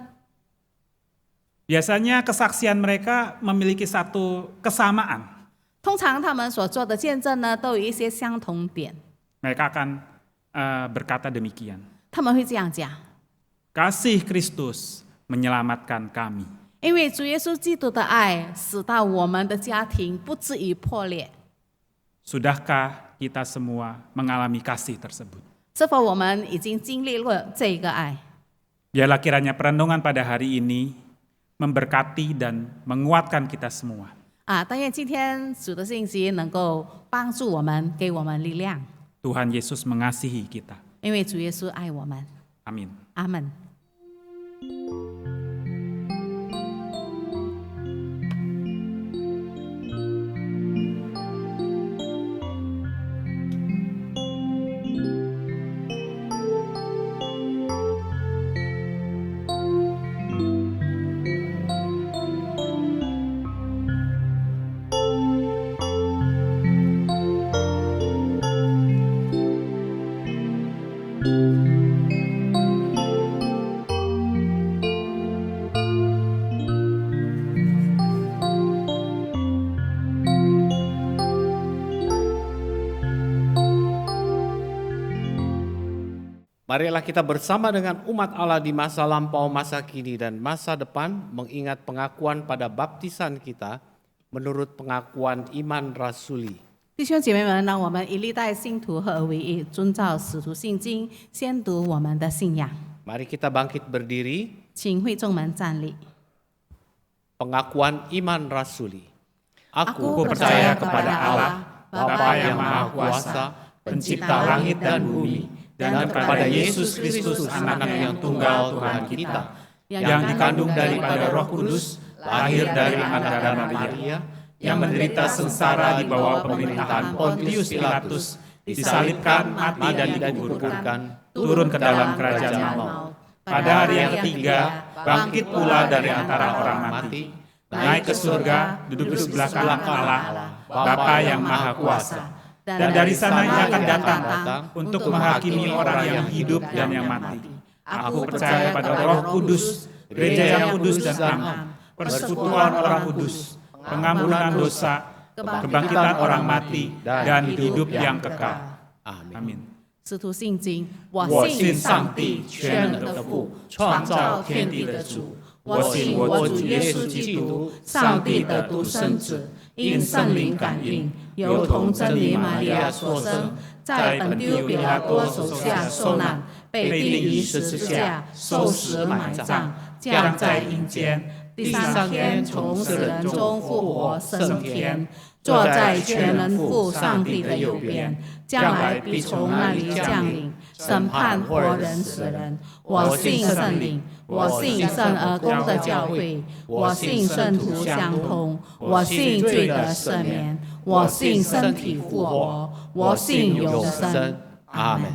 Biasanya kesaksian mereka memiliki satu kesamaan. 通常他们所做的见证呢，都有一些相同点。 Mereka akan berkata demikian. 他们会这样讲： Kasih Kristus menyelamatkan kami. 因为主耶稣基督的爱，使到我们的家庭不至于破裂。 Sudahkah kita semua mengalami kasih tersebut? 是否我们已经经历过这个爱？ Biarlah kiranya perenungan pada hari ini memberkati dan menguatkan kita semua. 但愿今天主的信息能够帮助我们，给我们力量。 Tuhan Yesus mengasihi kita. 因为主耶稣爱我们。 Amin. 阿门。Marilah kita bersama dengan umat Allah di masa lampau, masa kini, dan masa depan mengingat pengakuan pada baptisan kita menurut pengakuan iman rasuli. 弟兄姐妹们，让我们以历代信徒合而为一，遵照使徒信经，宣读我们的信仰。 Mari kita bangkit berdiri. 请会众们站立。 Pengakuan iman rasuli. Aku percaya kepada Allah, Bapa yang Maha Kuasa, Pencipta langit dan bumi, dan kepada Yesus Kristus, Anak-Anak yang tunggal Tuhan kita, yang dikandung daripada Roh Kudus, lahir dari Magdalena Maria, yang menderita sengsara di bawah pemerintahan Pontius Pilatus, disalibkan, mati dan dikuburkan, turun ke dalam kerajaan maut. Pada hari yang ketiga, bangkit pula dari antara orang mati, naik ke surga, duduk di sebelah kanan Allah, Bapa yang Maha Kuasa. Dan dari sana Ia akan datang untuk menghakimi orang yang hidup dan yang mati. Aku percaya pada Roh Kudus, gereja yang kudus dan am, persekutuan orang kudus, pengampunan dosa, kebangkitan orang mati, dan hidup yang kekal. Amin. 使徒信经，我信上帝全能的父，创造天地的主，我信我主耶稣基督，上帝的独生子，因圣灵感应，由童真女玛利亚所生，在本丢比拉多手下受难，被钉于十字架，受死埋葬，降在阴间，第三天从死人中复活升天，坐在全能父上帝的右边，将来必从那里降临，审判活人死人。我信圣灵，我信圣而公的教会，我信圣徒相通，我信罪的赦免，我信身体复活，我信永生。阿门。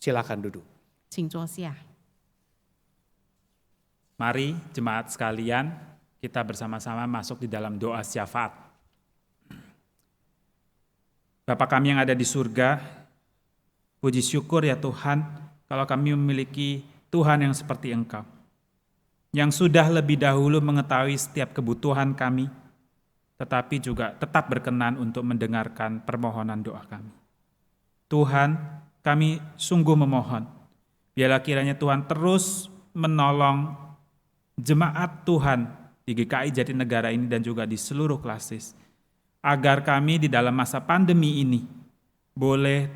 Silakan duduk. 请坐下。 Mari jemaat sekalian, kita bersama-sama masuk di dalam doa syafaat. Bapa kami yang ada di surga, puji syukur ya Tuhan, kalau kami memiliki Tuhan yang seperti Engkau, yang sudah lebih dahulu mengetahui setiap kebutuhan kami, tetapi juga tetap berkenan untuk mendengarkan permohonan doa kami. Tuhan, kami sungguh memohon, biarlah kiranya Tuhan terus menolong jemaat Tuhan di GKI Jatinegara ini dan juga di seluruh klasis, agar kami di dalam masa pandemi ini boleh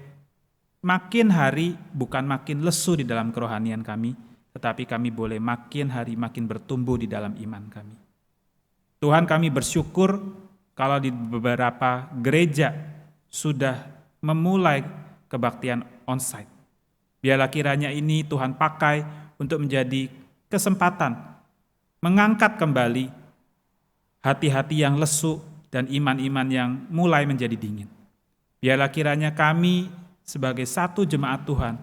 makin hari bukan makin lesu di dalam kerohanian kami, tetapi kami boleh makin hari makin bertumbuh di dalam iman kami. Tuhan, kami bersyukur kalau di beberapa gereja sudah memulai kebaktian onsite. Biarlah kiranya ini Tuhan pakai untuk menjadi kesempatan mengangkat kembali hati-hati yang lesu dan iman-iman yang mulai menjadi dingin. Biarlah kiranya kami sebagai satu jemaat Tuhan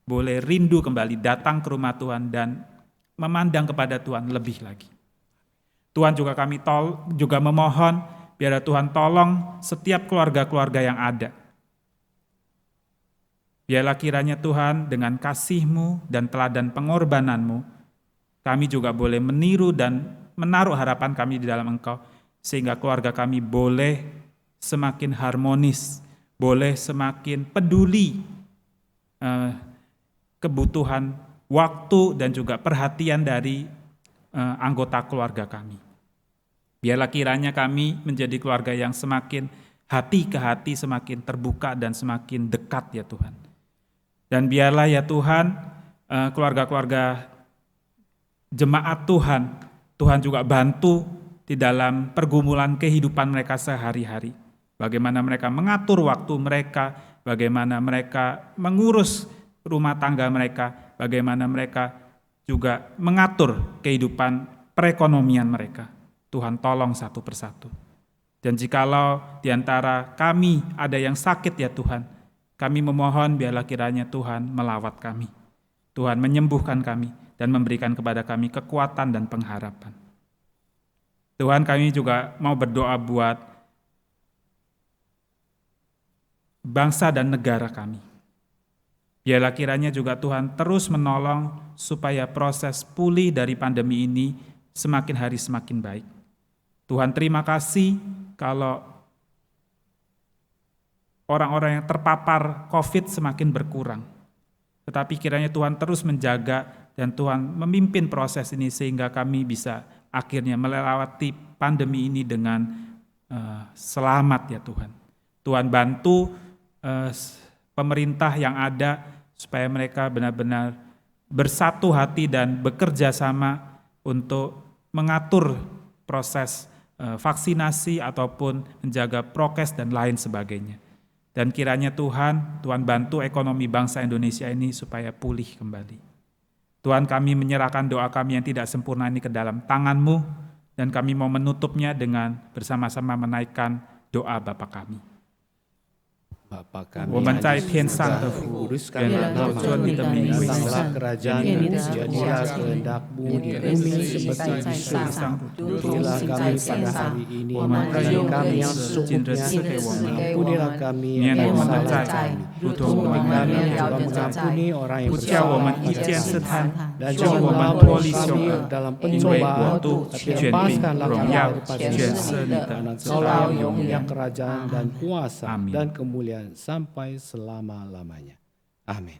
boleh rindu kembali datang ke rumah Tuhan dan memandang kepada Tuhan lebih lagi. Tuhan juga kami juga memohon biarlah Tuhan tolong setiap keluarga-keluarga yang ada. Biarlah kiranya Tuhan dengan kasih-Mu dan teladan pengorbanan-Mu, kami juga boleh meniru dan menaruh harapan kami di dalam Engkau, sehingga keluarga kami boleh semakin harmonis, boleh semakin peduli kebutuhan waktu dan juga perhatian dari anggota keluarga kami. Biarlah kiranya kami menjadi keluarga yang semakin hati ke hati, semakin terbuka dan semakin dekat ya Tuhan. Dan biarlah ya Tuhan, keluarga-keluarga jemaat Tuhan, Tuhan juga bantu di dalam pergumulan kehidupan mereka sehari-hari. Bagaimana mereka mengatur waktu mereka, bagaimana mereka mengurus rumah tangga mereka, bagaimana mereka juga mengatur kehidupan perekonomian mereka. Tuhan tolong satu persatu. Dan jikalau di antara kami ada yang sakit ya Tuhan, kami memohon biarlah kiranya Tuhan melawat kami. Tuhan menyembuhkan kami dan memberikan kepada kami kekuatan dan pengharapan. Tuhan, kami juga mau berdoa buat bangsa dan negara kami. Biarlah kiranya juga Tuhan terus menolong supaya proses pulih dari pandemi ini semakin hari semakin baik. Tuhan, terima kasih kalau orang-orang yang terpapar COVID semakin berkurang. Tetapi kiranya Tuhan terus menjaga dan Tuhan memimpin proses ini sehingga kami bisa akhirnya melewati pandemi ini dengan selamat ya Tuhan. Tuhan bantu pemerintah yang ada supaya mereka benar-benar bersatu hati dan bekerja sama untuk mengatur proses vaksinasi ataupun menjaga prokes dan lain sebagainya. Dan kiranya Tuhan bantu ekonomi bangsa Indonesia ini supaya pulih kembali. Tuhan, kami menyerahkan doa kami yang tidak sempurna ini ke dalam tangan-Mu, dan kami mau menutupnya dengan bersama-sama menaikkan doa Bapa kami. Bapa kami, 我们在天上的父，愿你的尊你的名为圣， datanglah kerajaan-Mu, jadilah kehendak-Mu di bumi seperti di surga. Berilah kami pada hari ini makanan kami yang secukupnya, ampunilah kami yang salah kami, seperti kami juga mengampuni orang yang bersalah pada kami. Dan jangan membawa kami dalam pencobaan, tapi lepaskanlah kami daripada karena Engkau yang punya kerajaan dan kuasa dan kemuliaan sampai selama-lamanya. Amin.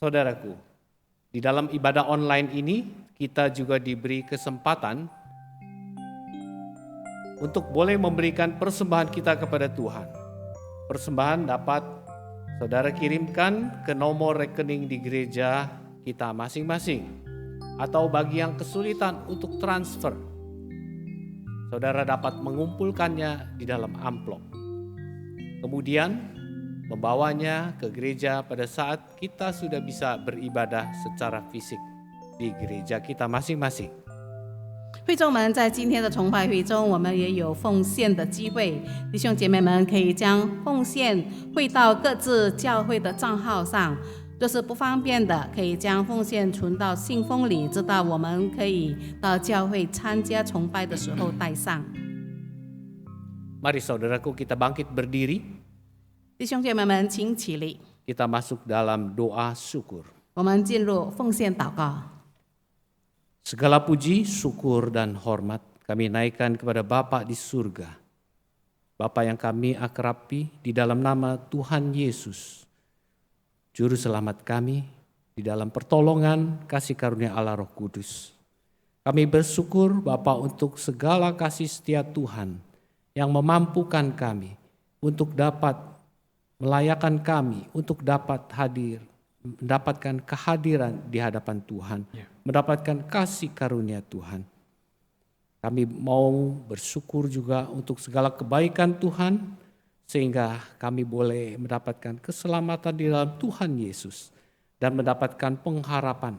Saudaraku, di dalam ibadah online ini kita juga diberi kesempatan untuk boleh memberikan persembahan kita kepada Tuhan. Persembahan dapat saudara kirimkan ke nomor rekening di gereja kita masing-masing, atau bagi yang kesulitan untuk transfer, saudara dapat mengumpulkannya di dalam amplop. Kemudian membawanya ke gereja pada saat kita sudah bisa beribadah secara fisik di gereja kita masing-masing. 会众们在今天的崇拜会中，我们也有奉献的机会。弟兄姐妹们可以将奉献汇到各自教会的账号上，若是不方便的，可以将奉献存到信封里，直到我们可以到教会参加崇拜的时候带上。 Mari saudaraku kita bangkit berdiri, 弟兄姐妹们，请起立， kita masuk dalam doa syukur. 我们进入奉献祷告。 Segala puji, syukur, dan hormat kami naikkan kepada Bapa di surga. Bapa yang kami akrabi di dalam nama Tuhan Yesus, Juru Selamat kami, di dalam pertolongan kasih karunia Allah Roh Kudus. Kami bersyukur Bapa untuk segala kasih setia Tuhan yang memampukan kami untuk dapat melayakan kami, untuk dapat hadir, mendapatkan kehadiran di hadapan Tuhan, mendapatkan kasih karunia Tuhan. Kami mau bersyukur juga untuk segala kebaikan Tuhan, sehingga kami boleh mendapatkan keselamatan di dalam Tuhan Yesus dan mendapatkan pengharapan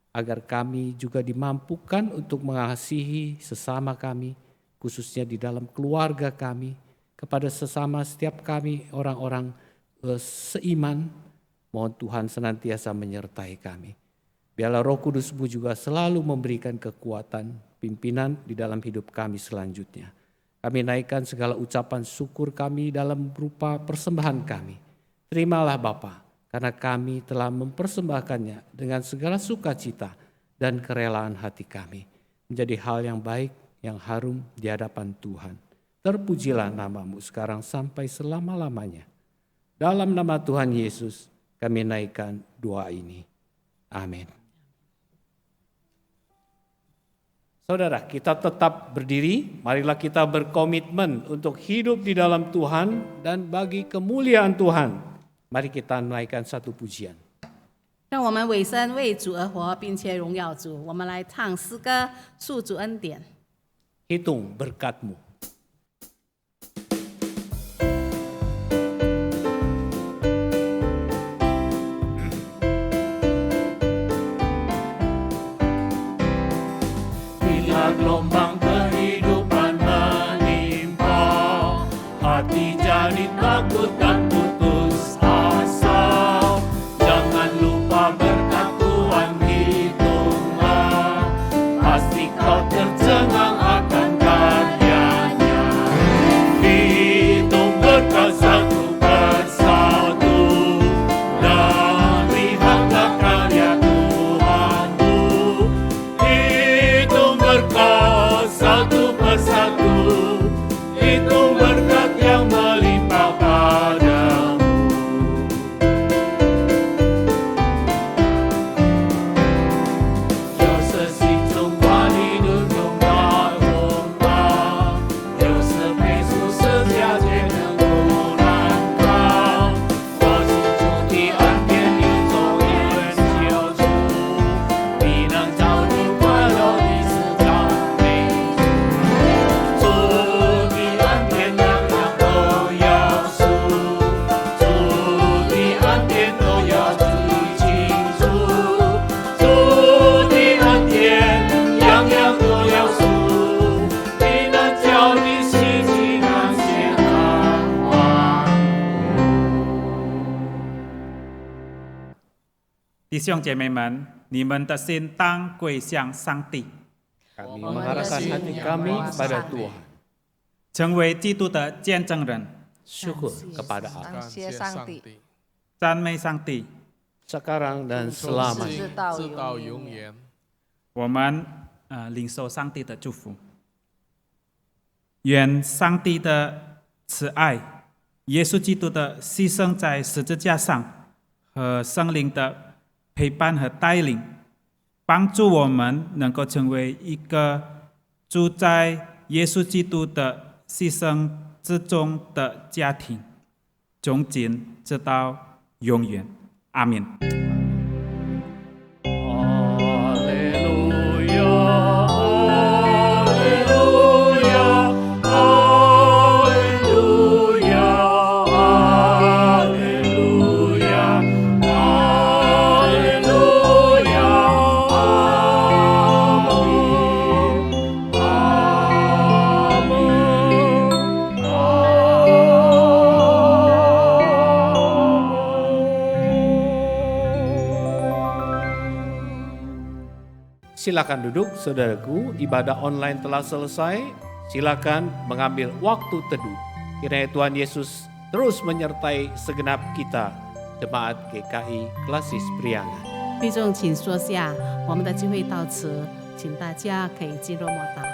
agar kami juga dimampukan untuk mengasihi sesama kami, khususnya di dalam keluarga kami, kepada sesama setiap kami orang-orang seiman. Mohon Tuhan senantiasa menyertai kami. Biarlah Roh Kudus-Mu juga selalu memberikan kekuatan, pimpinan di dalam hidup kami selanjutnya. Kami naikkan segala ucapan syukur kami dalam berupa persembahan kami. Terimalah Bapa, karena kami telah mempersembahkannya dengan segala sukacita dan kerelaan hati kami. Menjadi hal yang baik, yang harum di hadapan Tuhan. Terpujilah nama-Mu sekarang sampai selama-lamanya. Dalam nama Tuhan Yesus, kami naikkan doa ini. Amin. Saudara, kita tetap berdiri. Marilah kita berkomitmen untuk hidup di dalam Tuhan dan bagi kemuliaan Tuhan. Mari kita menaikkan satu pujian. 让我们委身为主而活，并且荣耀主。我们来唱诗歌，诉主恩典。 Hitung berkat-Mu. Gelombang kehidupan menimpa, hati jadi takut dan putus asa. Jangan lupa berkat Tuhan hitunglah, pasti kau tercengang akan karyanya. Hitung berkat satu persatu, dan lihatlah karya Tuhanmu. Hitung berkat satu persatu, itu berkat yang melimpah padamu.有时心中管理的勇敢宏大，有时背负十架却能够难扛。我心中的恩典你总也救出，你能找出快乐的时常美。主的恩典样样都要数，主的恩典都要记清楚，主的恩典样样都要数，你能叫你心情安歇安欢。弟兄姐妹们，你们的心当归向上帝， Kami mengarahkan hati kami pada Tuhan. 成为基督的见证人， Syukur kepada Allah 感谢上帝，赞美上帝。 sekarang dan 从 selamanya. 直到永远。我们领受上帝的祝福，愿上帝的慈爱、耶稣基督的牺牲在十字架上和圣灵的陪伴和带领，帮助我们能够成为一个住在耶稣基督的牺牲之中的家庭，从今直到永远。阿门。哈利路亚，哈利路亚，哈利路亚，哈利路亚，哈利路亚，阿门，阿Silakan duduk, saudaraku. Ibadah online telah selesai. Silakan mengambil waktu teduh. Kiranya Tuhan Yesus terus menyertai segenap kita, Jemaat GKI Klasis Priangan. 弟兄，请坐下，我们的聚会到此，请大家可以进入默祷。